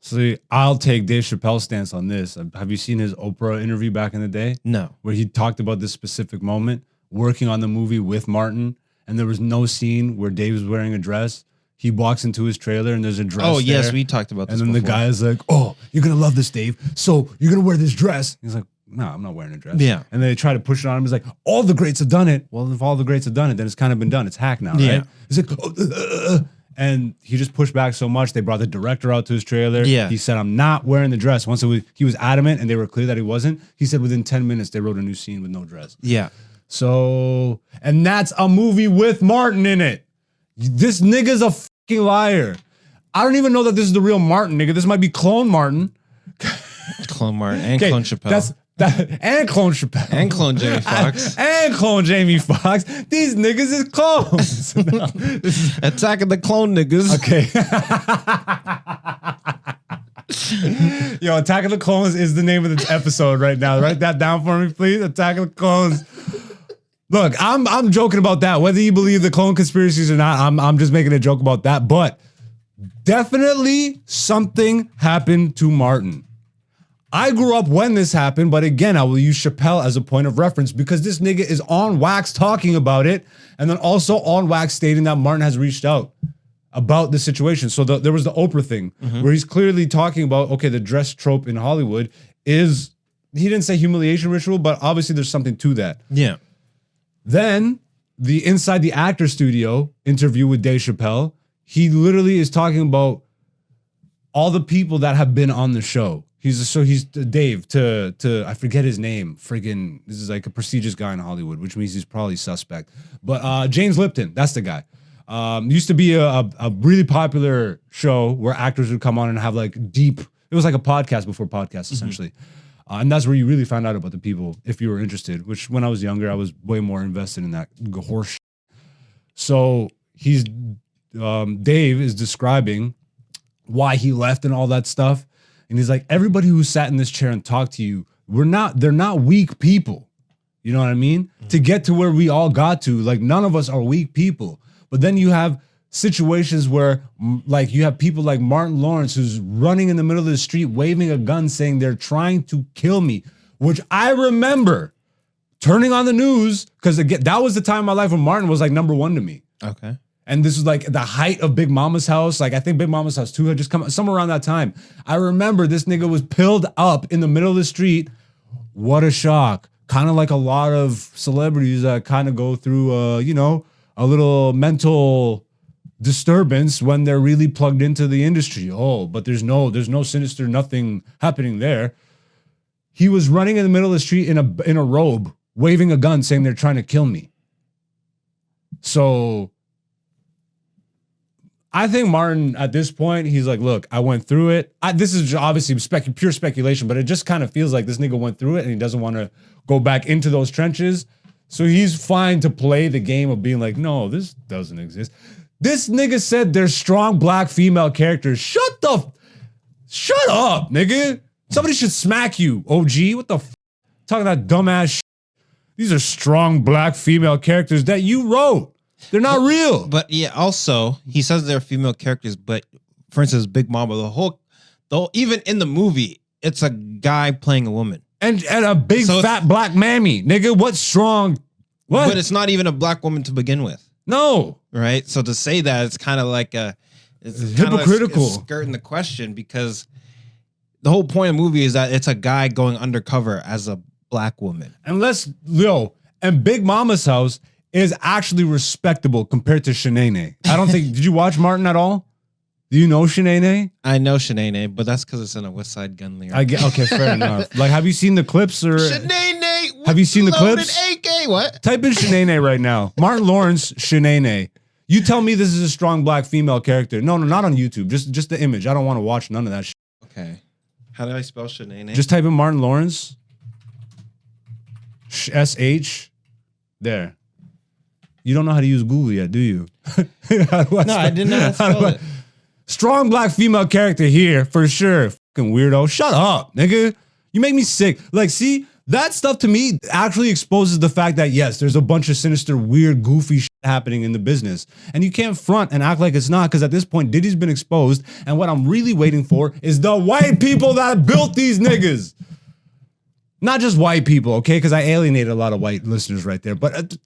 See, I'll take Dave Chappelle's stance on this. Have you seen his Oprah interview back in the day? No. Where he talked about this specific moment, working on the movie with Martin, and there was no scene where Dave was wearing a dress. He walks into his trailer and there's a dress. Oh, yes, there. we talked about this And then the before. guy is like, oh, you're going to love this, Dave. So you're going to wear this dress. He's like, no, I'm not wearing a dress. Yeah. And they try to push it on him. He's like, all the greats have done it. Well, if all the greats have done it, then it's kind of been done. It's hack now, Yeah. right? He's like, and he just pushed back so much. They brought the director out to his trailer. Yeah. He said, I'm not wearing the dress. Once he was adamant and they were clear that he wasn't, he said within 10 minutes, they wrote a new scene with no dress. Yeah. So, and that's a movie with Martin in it. This nigga's a fucking liar. I don't even know that this is the real Martin, nigga. This might be clone Martin. Clone Martin and Clone Chappelle. And Clone Chappelle. And Clone Jamie Foxx. And Clone Jamie Foxx. These niggas is clones. No, this is Attacking the clone niggas. okay. Yo, Attack of the Clones is the name of the episode right now. Write that down for me, please. Attack of the Clones. Look, I'm joking about that. Whether you believe the clone conspiracies or not, I'm just making a joke about that. But definitely something happened to Martin. I grew up when this happened, but again, I will use Chappelle as a point of reference because this nigga is on wax talking about it, and then also on wax stating that Martin has reached out about the situation. So there was the Oprah thing where he's clearly talking about, okay, the dress trope in Hollywood is, he didn't say humiliation ritual, but obviously there's something to that. Yeah. Then the Inside the Actor Studio interview with Dave Chappelle, he literally is talking about all the people that have been on the show. He's Dave to I forget his name. Friggin', this is like a prestigious guy in Hollywood, which means he's probably suspect. But James Lipton, that's the guy. Used to be a really popular show where actors would come on and have like deep. It was like a podcast before podcast, essentially. And that's where you really found out about the people if you were interested, which when I was younger, I was way more invested in that horse shit. So he's Dave is describing why he left and all that stuff. And he's like, everybody who sat in this chair and talked to you, they're not weak people. You know what I mean? To get to where we all got to, like, none of us are weak people. But then you have situations where, like, you have people like Matrin Lawrence who's running in the middle of the street, waving a gun, saying they're trying to kill me, which I remember turning on the news, because again, that was the time in my life when Martin was like number one to me. Okay. And this was like the height of Big Mama's House. Like, I think Big Mama's House 2 had just come out, somewhere around that time. I remember this nigga was pilled up in the middle of the street. What a shock. Kind of like a lot of celebrities that kind of go through, a little mental disturbance when they're really plugged into the industry. Oh, but there's no sinister, nothing happening there. He was running in the middle of the street in a robe, waving a gun, saying they're trying to kill me. So I think Martin, at this point, he's like, look, I went through it. This is obviously pure speculation, but it just kind of feels like this nigga went through it and he doesn't want to go back into those trenches. So he's fine to play the game of being like, no, this doesn't exist. This nigga said there's strong black female characters. Shut up, nigga. Somebody should smack you, OG. What the f? Talking that dumbass shit. These are strong black female characters that you wrote. They're not real. But yeah, also, he says they're female characters, but for instance, Big Mama, even in the movie, it's a guy playing a woman. And a big fat black mammy. Nigga, what's strong? What? But it's not even a black woman to begin with. No. Right? So to say that, it's kind of like it's hypocritical. It's skirting the question, because the whole point of the movie is that it's a guy going undercover as a black woman. And Big Mama's House is actually respectable compared to Shanae. I don't think, did you watch Martin at all? Do you know Shanae? I know Shanae, but that's because it's in a West Side Gun lyric. Okay, fair enough. Like, have you seen the clips or? Shanae! Have you seen the clips? AK, what? Type in Shanae right now. Matrin Lawrence, Shanae. You tell me this is a strong black female character. No, not on YouTube. Just the image. I don't want to watch none of that shit. Okay. How do I spell Shanae? Just type in Matrin Lawrence. SH. There. You don't know how to use Google yet, do you? No, I didn't know how to spell it. Strong black female character here, for sure. Fucking weirdo. Shut up, nigga. You make me sick. Like, see, that stuff to me actually exposes the fact that, yes, there's a bunch of sinister, weird, goofy shit happening in the business. And you can't front and act like it's not, because at this point, Diddy's been exposed. And what I'm really waiting for is the white people that built these niggas. Not just white people, okay? Because I alienated a lot of white listeners right there. But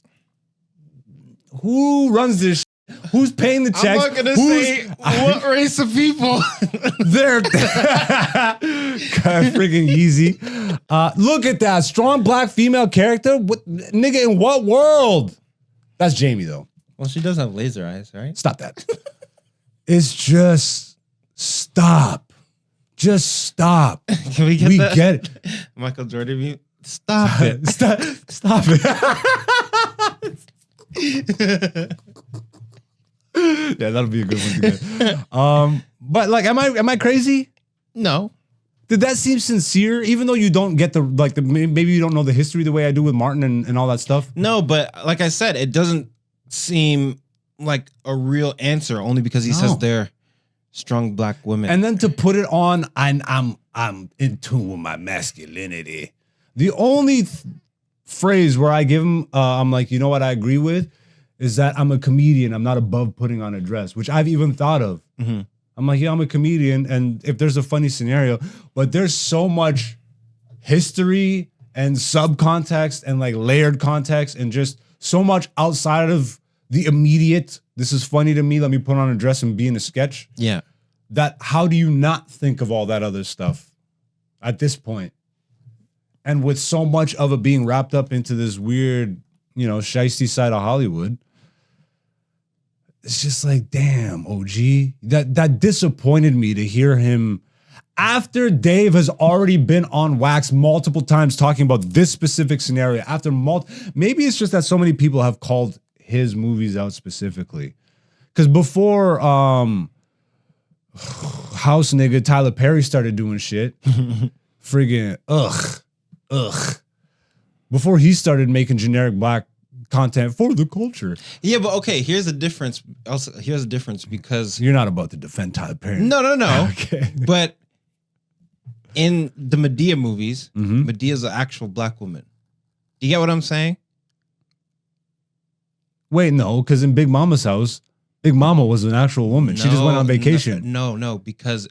who runs this shit? Who's paying the checks? I'm not gonna say what race of people. They're freaking Yeezy. Look at that strong black female character. What, nigga, in what world? That's Jamie though. Well, she does have laser eyes, right? Stop that. It's just stop. Just stop. Can we get that? Get it. Michael Jordan mute. Stop it. Stop it. Yeah, that'll be a good one to get. But like, am I crazy? No. Did that seem sincere? Even though you don't get maybe you don't know the history the way I do with Martin and all that stuff. No, but like I said, it doesn't seem like a real answer, only because he says they're strong black women. And then to put it on, I'm in tune with my masculinity. The only phrase where I give him, I'm like, you know what I agree with, is that I'm a comedian. I'm not above putting on a dress, which I've even thought of. Mm-hmm. I'm like, yeah, I'm a comedian. And if there's a funny scenario, but there's so much history and subcontext and like layered context and just so much outside of the immediate, this is funny to me, let me put on a dress and be in a sketch. Yeah. That how do you not think of all that other stuff at this point? And with so much of it being wrapped up into this weird, shiesty side of Hollywood, it's just like, damn, OG. That disappointed me to hear him after Dave has already been on wax multiple times talking about this specific scenario. After maybe it's just that so many people have called his movies out specifically. Because before House nigga Tyler Perry started doing shit, friggin' ugh. Before he started making generic black content for the culture. Yeah, but okay, here's the difference. Also, here's the difference because You're not about to defend Tyler Perry. no. Okay. But in the Medea movies, Mhm. Medea's an actual black woman. You get what I'm saying? Wait, no, because in Big Mama's house, Big Mama was an actual woman. She just went on vacation. No, because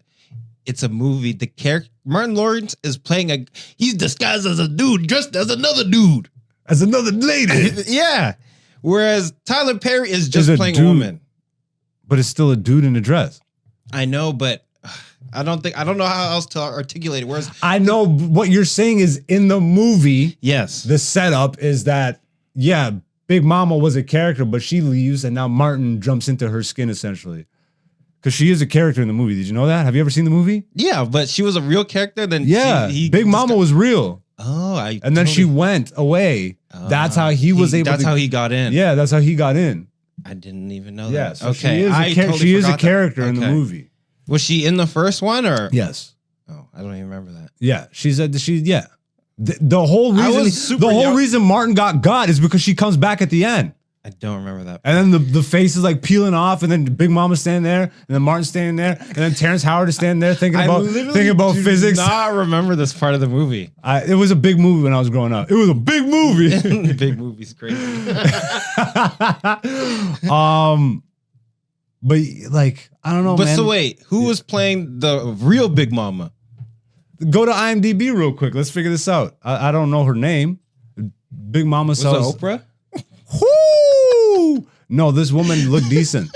it's a movie. The character Martin Lawrence is playing he's disguised as a dude, dressed as another dude. As another lady. Yeah. Whereas Tyler Perry is just Is a playing dude. a woman. But it's still a dude in a dress. I know, but I don't know how else to articulate it. Whereas I know what you're saying is in the movie, yes. the setup is that, yeah, Big Mama was a character, but she leaves and now Martin jumps into her skin essentially. Because she is a character in the movie. Did you know that? Have you ever seen the movie? Yeah, but she was a real character. Then Yeah. Big Mama was real. Oh, And then she went away. That's how he was able to. That's how he got in. Yeah, that's how he got in. I didn't even know Yeah, that. so Okay. she is a forgot that. character in the Okay. movie. Was she in the first one or? Yes. Oh, I don't even remember that. Yeah, yeah. The whole I reason was super the whole young. reason Martin got is because she comes back at the end. I don't remember that. And then the face is like peeling off, and then Big Mama's standing there, and then Martin's standing there, and then Terrence Howard is standing there thinking about do physics. Not remember this part of the movie. It was a big movie when I was growing up. It was a big movie. Big movie's crazy. But like I don't know, But man. so wait, who was playing the real Big Mama? Go to IMDb real quick. Let's figure this out. I don't know her name. Big Mama Was sells. it Oprah? Whoo! No, this woman looked decent.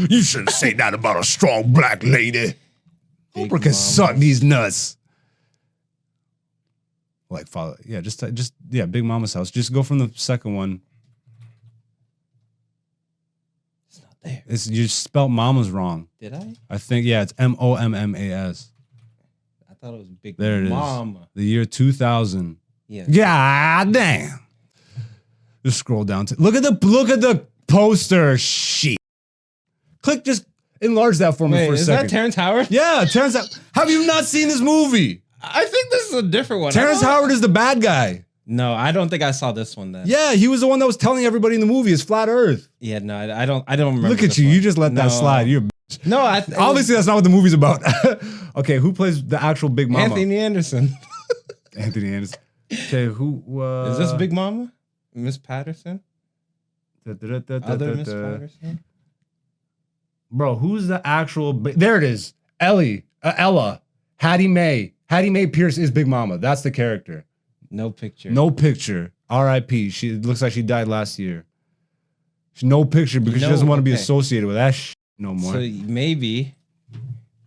You shouldn't say that about a strong black lady. Big Oprah can Mama. suck these nuts. Like follow, yeah, just Big Mama's house. Just go from the second one. It's not there. It's you spelled Mama's wrong. Did I? I think it's Mommas. I thought it was Big There it is. Mama. The year 2000. Yeah. God damn. Just scroll down to look at the poster sheet. Just enlarge that for me Wait, for a is second. that Terrence Howard? Yeah, Terrence. Have you not seen this movie? I think this is a different one. Terrence Howard is the bad guy. No, I don't think I saw this one then. Yeah, he was the one that was telling everybody in the movie it's flat Earth. Yeah, no, I don't remember. Look at this you. one. You just let that No. slide. You're No, obviously that's not what the movie's about. Okay, who plays the actual Big Mama? Anthony Anderson. Anthony Anderson. Okay, who Is this Big Mama? Miss Patterson? Other Miss Patterson? Bro, who's the actual? There it is. Ella, Hattie Mae. Hattie Mae Pierce is Big Mama. That's the character. No picture. No picture. R.I.P. She looks like she died last year. No picture because she doesn't want to be okay. associated with that shit no more. So maybe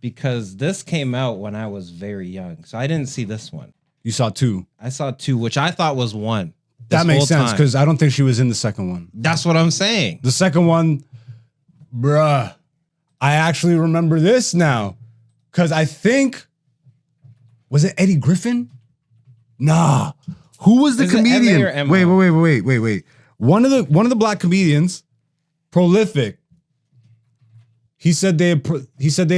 because this came out when I was very young, so I didn't see this one. You saw two. I saw two, which I thought was one. That this makes whole sense time. because I don't think she was in the second one. That's what I'm saying. The second one, bruh, I actually remember this now because I think, was it Eddie Griffin? Nah. Who was the Is it comedian? M.A. or M.O.? Wait. One of the black comedians, prolific. He said they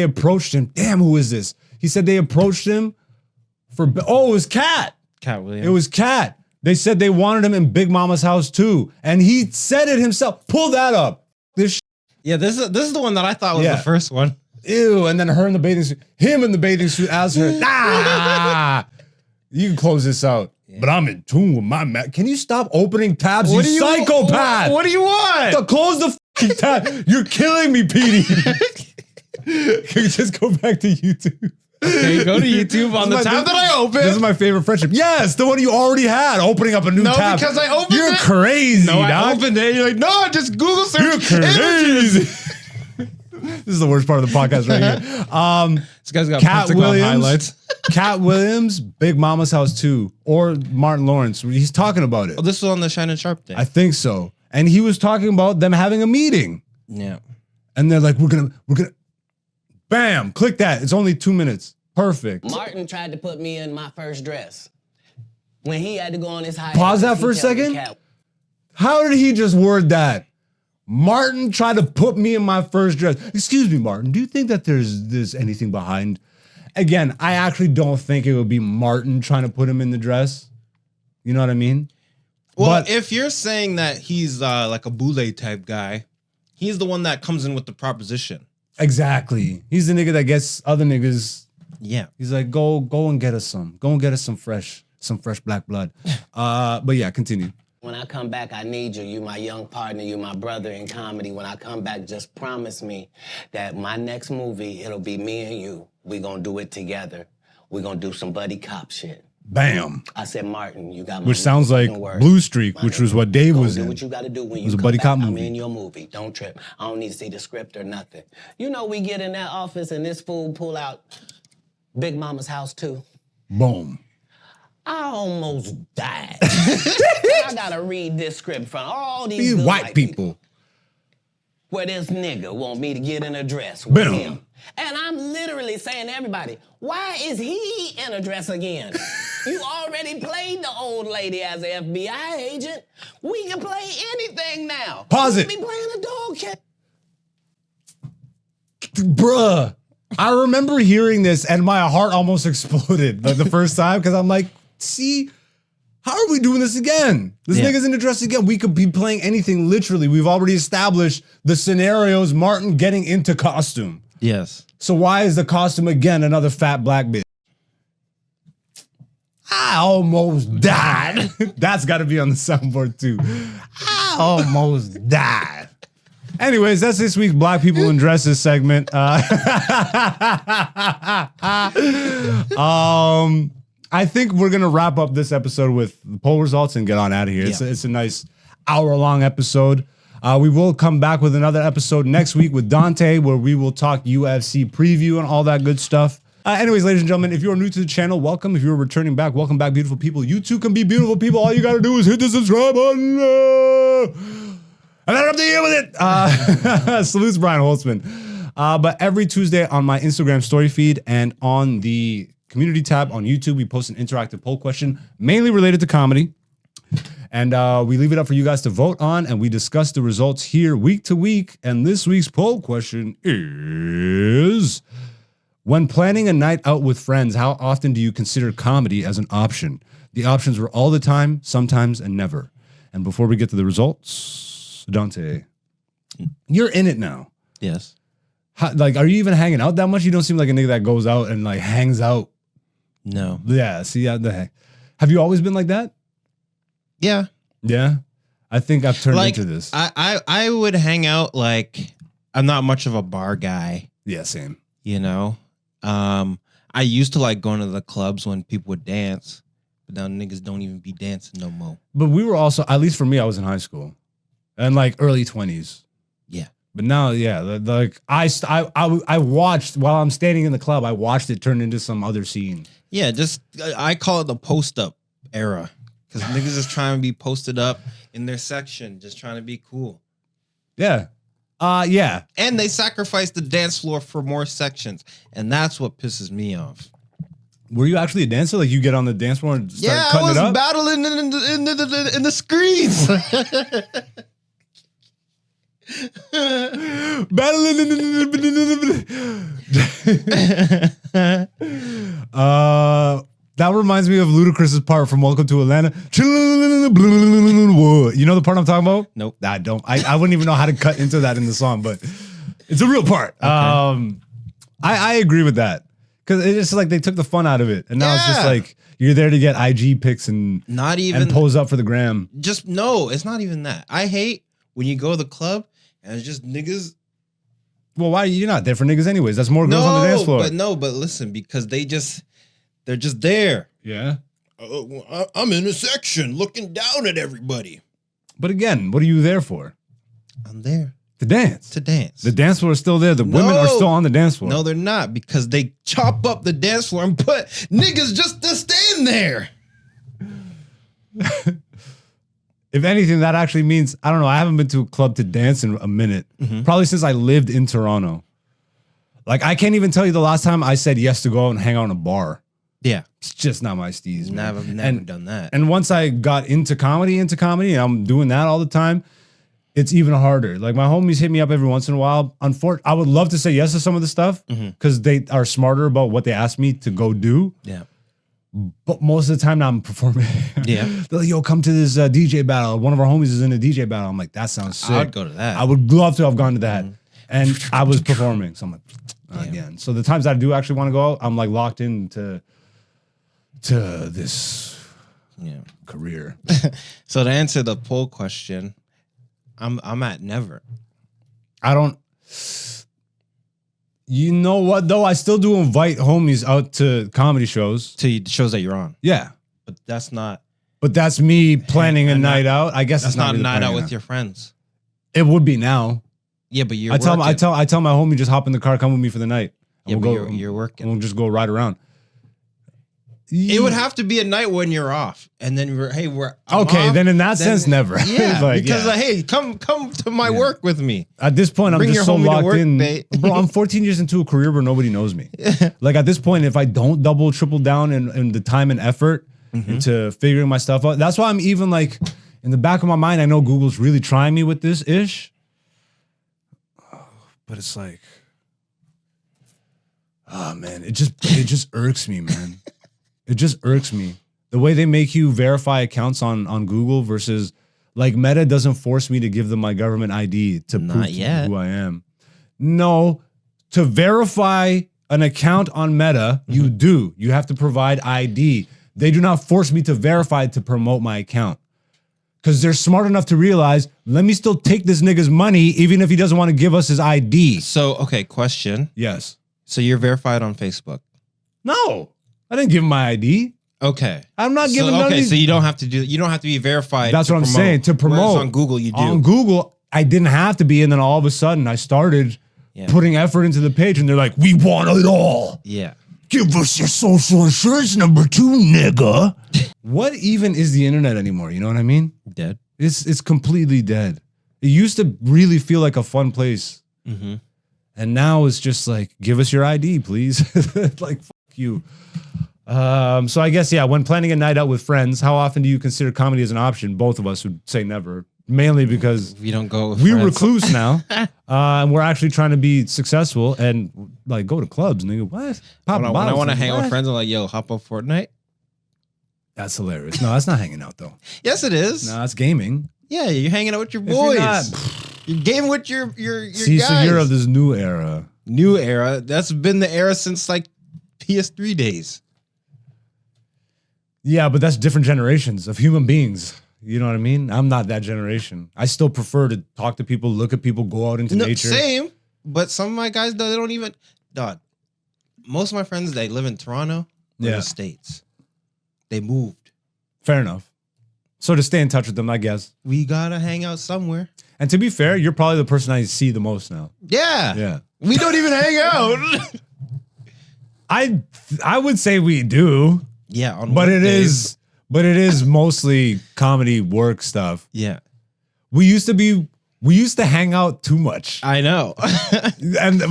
approached him. Damn, who is this? He said they approached him for it was Cat. Cat Williams. It was Cat. They said they wanted him in Big Mama's house too, and he said it himself. Pull that up. This Yeah, this is the one that I thought was Yeah. the first one. ew, and then her in the bathing suit, him in the bathing suit as her. You can close this out. But I'm in tune with my man. Can you stop opening tabs, you psychopath? What do you want? Close the fucking tab. You're killing me, Petey. Can you just go back to YouTube? Okay, go to YouTube on the tab that I opened. This is my favorite friendship. Yes, the one you already had. Opening up a new tab. because I opened You're it. crazy, No, I dog. opened it. You're like, no, just Google search. You're crazy. This is the worst part of the podcast right here. This guy's got Cat Pentagon Williams. highlights. Cat Williams, Big Mama's House 2, or Martin Lawrence. He's talking about it. Oh, this was on the Shine and Sharp thing. I think so. And he was talking about them having a meeting. Yeah. And they're like, we're gonna, bam, click that. It's only 2 minutes. Perfect. Martin tried to put me in my first dress. When he had to go on his high. Pause that for a second. How did he just word that? Martin tried to put me in my first dress. Excuse me, Martin. Do you think that there's anything behind? Again, I actually don't think it would be Martin trying to put him in the dress. You know what I mean? Well, But- if you're saying that he's like a boule type guy, he's the one that comes in with the proposition. Exactly. He's the nigga that gets other niggas. Yeah. He's like, go and get us some. Go and get us some fresh black blood. But yeah, continue. When I come back, I need you. You my young partner. You my brother in comedy. When I come back, just promise me that my next movie, it'll be me and you. We gonna do it together. We gonna do some buddy cop shit. Bam. I said, Martin, you got my Which sounds like word. Blue Streak, My which nigga, was what Dave go was do in. what you gotta do when It you was a come buddy back. cop I'm movie. in your movie. Don't trip. I don't need to see the script or nothing. You know, we get in that office and this fool pull out Big Mama's House too. Boom. I almost died. I gotta read this script from all these These good white people. where this nigga want me to get in a dress with Boom. him. And I'm literally saying to everybody, why is he in a dress again? You already played the old lady as an FBI agent. We can play anything now. Pause we it. be playing a dog cat. Bruh. I remember hearing this and my heart almost exploded like the first time because I'm like, see, how are we doing this again? This Yeah. nigga's in the dress again. We could be playing anything literally. We've already established the scenarios, Martin getting into costume. Yes. So why is the costume again another fat black bitch? I almost died. That's got to be on the soundboard too. I almost died. Anyways, that's this week's Black People in Dresses segment. I think we're gonna wrap up this episode with the poll results and get on out of here. Yeah. It's a nice hour-long episode. We will come back with another episode next week with Dante, where we will talk UFC preview and all that good stuff. Anyways, ladies and gentlemen, if you are new to the channel, welcome. If you're returning back, welcome back, beautiful people. You too can be beautiful people. All you gotta do is hit the subscribe button. And then up to you with it. Salutes, Brian Holtzman. But every Tuesday on my Instagram story feed and on the community tab on YouTube, we post an interactive poll question, mainly related to comedy. And we leave it up for you guys to vote on, and we discuss the results here week to week. And this week's poll question is, when planning a night out with friends, how often do you consider comedy as an option? The options were all the time, sometimes, and never. And before we get to the results, Dante, you're in it now. Yes. Like, are you even hanging out that much? You don't seem like a nigga that goes out and like hangs out. No. Yeah, see, the heck. Have you always been like that? Yeah. Yeah, I think I've turned Like, into this. I would hang out, like, I'm not much of a bar guy, Yeah, same. you know? I used to like going to the clubs when people would dance, but now niggas don't even be dancing no more. But we were also, at least for me, I was in high school and like early 20s. Yeah. But now, yeah, like I watched while I'm standing in the club. I watched it turn into some other scene. Yeah, just, I call it the post-up era. Because niggas is trying to be posted up in their section, just trying to be cool. Yeah, yeah. And they sacrifice the dance floor for more sections. And that's what pisses me off. Were you actually a dancer? Like you get on the dance floor and start Yeah, I cutting was it up? battling in the screens. That reminds me of Ludacris's part from Welcome to Atlanta. You know the part I'm talking about? Nope. I don't. I wouldn't even know how to cut into that in the song, but it's a real part. Okay. I agree with that because it's just like they took the fun out of it, and now it's just Yeah. like you're there to get IG pics and Not even and pose up for the gram. just no, it's not even that. I hate when you go to the club and it's just niggas. Well, why are you not there for niggas anyways? That's more girls on the dance floor. But listen, because they're just there. Yeah. I'm in a section looking down at everybody. But again, what are you there for? I'm there To dance. to dance. The dance floor is still there. The women are still on the dance floor. No, they're not, because they chop up the dance floor and put niggas just to stand there. If anything, that actually means, I don't know, I haven't been to a club to dance in a minute. Probably since I lived in Toronto. Like, I can't even tell you the last time I said yes to go out and hang out in a bar. Yeah, It's just not my steez, man. never done that. And once I got into comedy, and I'm doing that all the time, it's even harder. Like, my homies hit me up every once in a while. I would love to say yes to some of the stuff because they are smarter about what they ask me to go do. Yeah, but most of the time now I'm performing. Yeah. They're like, yo, come to this DJ battle. One of our homies is in a DJ battle. I'm like, that sounds sick. I would go to that. I would love to have gone to that. And I was performing. So I'm like, again. So the times I do actually want to go out, I'm like locked into this career. So to answer the poll question, I'm at never. I don't. You know what though? I still do invite homies out to comedy shows. To shows that you're on. Yeah, But that's not but that's me planning a and night out. I guess that's it's not a really night out planning with your friends. It would be now. Yeah, but you're I tell working. I tell my homie just hop in the car, come with me for the night. Yeah, And but we'll go. you're working. We'll just go ride around. It would have to be a night when you're off, and then I'm okay. off, Then in that sense, never. Yeah, Like, because yeah. hey, come to my work with me. At this point, I'm Bring just your so homie to locked work, in. mate. Bro, I'm 14 years into a career where nobody knows me. Like at this point, if I don't double, triple down in the time and effort into figuring my stuff out, that's why I'm even like in the back of my mind, I know Google's really trying me with this ish. But it's like, oh man, it just irks me, man. It just irks me. The way they make you verify accounts on Google versus like Meta doesn't force me to give them my government ID to Not prove to yet. who I am. No, to verify an account on Meta, you do. You have to provide ID. They do not force me to verify to promote my account. Because they're smart enough to realize, let me still take this nigga's money even if he doesn't want to give us his ID. So okay, question. Yes. So you're verified on Facebook. No, I didn't give him my ID. Okay. I'm not giving none of Okay, these. so you don't have to be verified. That's to what I'm promote. saying. To Whereas promote on Google, you do. On Google, I didn't have to be, and then all of a sudden, I started putting effort into the page, and they're like, "We want it all. Yeah. Give us your social insurance number too, nigga." What even is the internet anymore? You know what I mean? Dead. It's completely dead. It used to really feel like a fun place, and now it's just like, give us your ID, please. Like, fuck you. So I guess, when planning a night out with friends, how often do you consider comedy as an option? Both of us would say never, mainly because We don't go. With we're friends. recluse now, and we're actually trying to be successful and like go to clubs. Nigga, what? Pop When I bottles, want to nigga, hang out with what? friends, I'm like, yo, hop up Fortnite. That's hilarious. No, that's not hanging out though. Yes, it is. No, that's gaming. Yeah, you're hanging out with your If you're boys. not- You're gaming with your See, so guys. you're of this new era. New era. That's been the era since like PS3 days. Yeah, but that's different generations of human beings. You know what I mean? I'm not that generation. I still prefer to talk to people, look at people, go out into nature. Same, but some of my guys, they don't even. Dog. Most of my friends, they live in Toronto or the States. They moved. Fair enough. So to stay in touch with them, I guess. We gotta hang out somewhere. And to be fair, you're probably the person I see the most now. Yeah. Yeah. We don't even hang out. I would say we do, Yeah, on but it weekdays. is mostly comedy work stuff. Yeah, We used to hang out too much. I know. And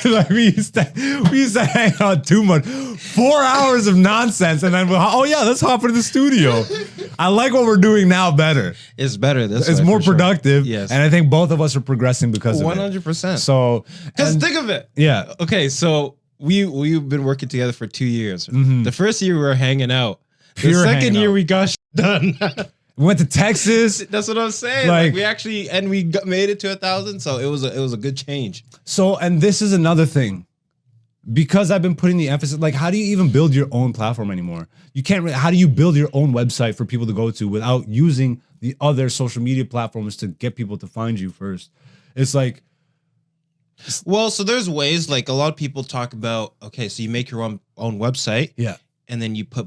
like we used to hang out too much. 4 hours of nonsense, and then let's hop into the studio. I like what we're doing now better. It's better this It's way, more for sure. productive. Yes. And I think both of us are progressing because of it. 100%. So Because and- think of it. yeah. Okay, so we've been working together for 2 years. The first year we were hanging out. The Pure second hanging year out. we got done. We went to Texas. That's what I'm saying. Like- Like we actually made it to 1,000, so it was a good change. So, and this is another thing. Because I've been putting the emphasis, like, how do you even build your own platform anymore? You can't really, how do you build your own website for people to go to without using the other social media platforms to get people to find you first? It's like, Well, so there's ways, like a lot of people talk about, okay, so you make your own website yeah. and then you put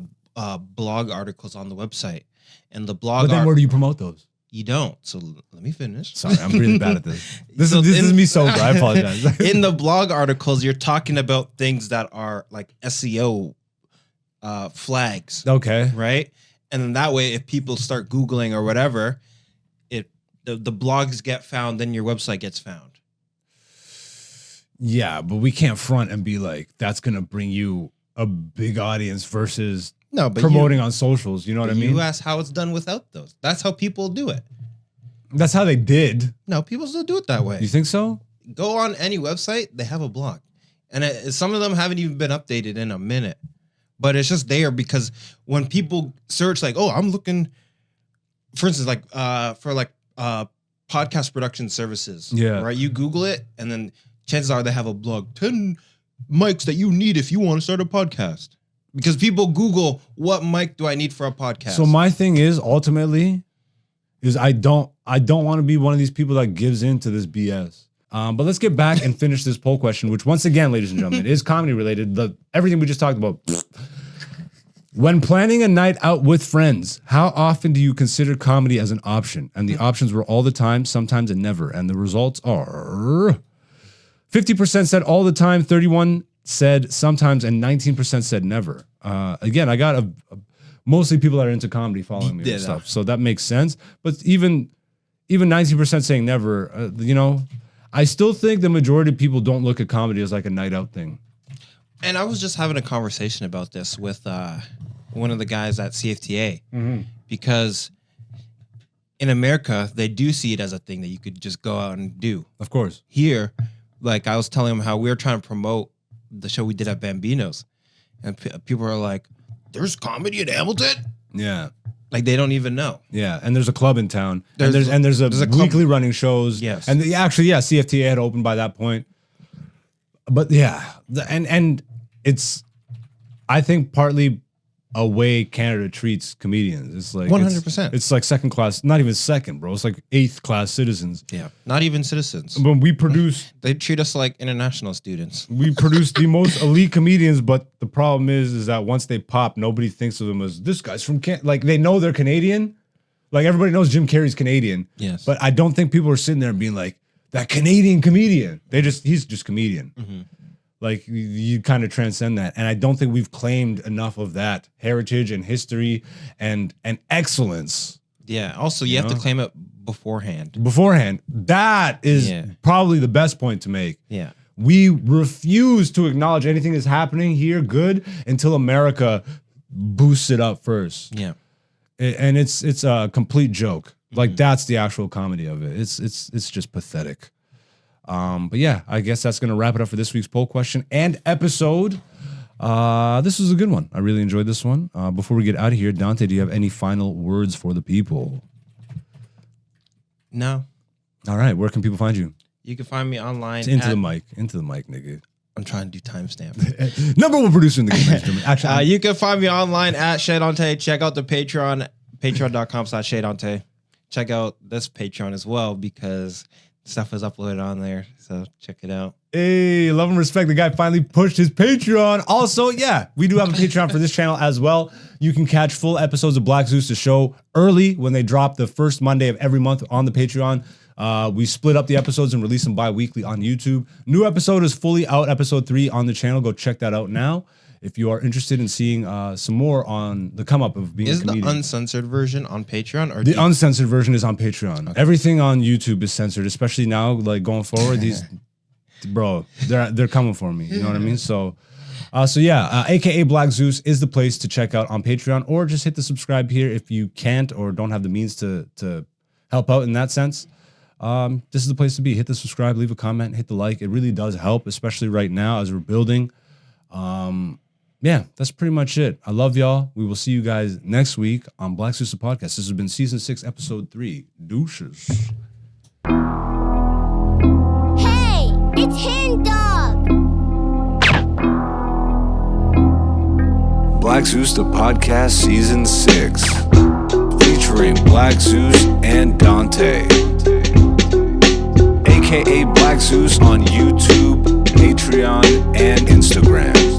blog articles on the website. And the blog But then where do you promote those? you don't. So let me finish. Sorry, I'm really bad at this. This So is in- me sober. I apologize. In the blog articles, you're talking about things that are like SEO flags, Okay. right? And then that way, if people start Googling or whatever, the blogs get found, then your website gets found. Yeah, but we can't front and be like, that's going to bring you a big audience versus No, but promoting on socials. You know what I mean? You ask how it's done without those. That's how people do it. That's how they did. No, people still do it that way. You think so? Go on any website, they have a blog. And some of them haven't even been updated in a minute. but it's just there because when people search like, oh, I'm looking, for instance, like for like podcast production services. Yeah. Right. You Google it, and then chances are they have a blog 10 mics that you need if you want to start a podcast. Because people Google what mic do I need for a podcast. So my thing is ultimately is I don't want to be one of these people that gives in to this BS. But let's get back and finish this poll question, which once again, ladies and gentlemen, is comedy related. Everything we just talked about. When planning a night out with friends, how often do you consider comedy as an option? And the options were all the time, sometimes, and never. And the results are 50% said all the time, 31% said sometimes, and 19% said never. Again, I got mostly people that are into comedy following me and stuff, so that makes sense. But even 19% saying never, I still think the majority of people don't look at comedy as like a night out thing. And I was just having a conversation about this with one of the guys at CFTA, because in America, they do see it as a thing that you could just go out and do. Of course. Here, like I was telling him how we were trying to promote the show we did at Bambino's, and people are like, there's comedy in Hamilton? Yeah. Like they don't even know. Yeah, and there's a club in town. There's a club. Weekly running shows. Yes. And CFTA had opened by that point. But yeah, and it's, I think, partly a way Canada treats comedians. It's like 100%. It's like second class, not even second, bro. It's like 8th class citizens. Yeah. Not even citizens. When we produce, They treat us like international students. we produce the most elite comedians, but the problem is that once they pop, nobody thinks of them as this guy's from like they know they're Canadian. Like everybody knows Jim Carrey's Canadian. Yes. But I don't think people are sitting there and being like, that Canadian comedian. He's just comedian. Like you kind of transcend that. And I don't think we've claimed enough of that heritage and history and excellence Yeah. Also, you have to claim it beforehand. beforehand. That is probably the best point to make. Yeah. We refuse to acknowledge anything that's happening here good until America boosts it up first. Yeah. And it's a complete joke. Like that's the actual comedy of it. It's just pathetic. But yeah, I guess that's gonna wrap it up for this week's poll question and episode. This was a good one. I really enjoyed this one. Before we get out of here, Dante, do you have any final words for the people? No. All right, where can people find you? You can find me online. Into the mic, nigga. I'm trying to do timestamp. Number one producer in the game. Actually, You can find me online at Dante. Check out the Patreon, patreon.com/Dante. Check out this Patreon as well because stuff is uploaded on there. So check it out. hey, love and respect. The guy finally pushed his Patreon. Also, yeah, we do have a Patreon for this channel as well. You can catch full episodes of Black Zeus, the show, early when they drop the first Monday of every month on the Patreon. We split up the episodes and release them bi-weekly on YouTube. New episode is fully out, episode 3 on the channel. Go check that out now if you are interested in seeing some more on the come up of being a comedian. Is the uncensored version on Patreon? Or The uncensored version is on Patreon. Okay. Everything on YouTube is censored, especially now, like going forward. These, bro, they're coming for me. You know what I mean? So yeah, AKA Black Zeus is the place to check out on Patreon, or just hit the subscribe here if you can't or don't have the means to help out in that sense. This is the place to be. Hit the subscribe, leave a comment, hit the like. It really does help, especially right now as we're building. Yeah, that's pretty much it. I love y'all. We will see you guys next week on Black Zeus the Podcast. This has been season 6, episode 3. Deuces. Hey, it's Hen Dog. Black Zeus the Podcast Season 6, featuring Black Zeus and Dante, aka Black Zeus on YouTube, Patreon, and Instagram.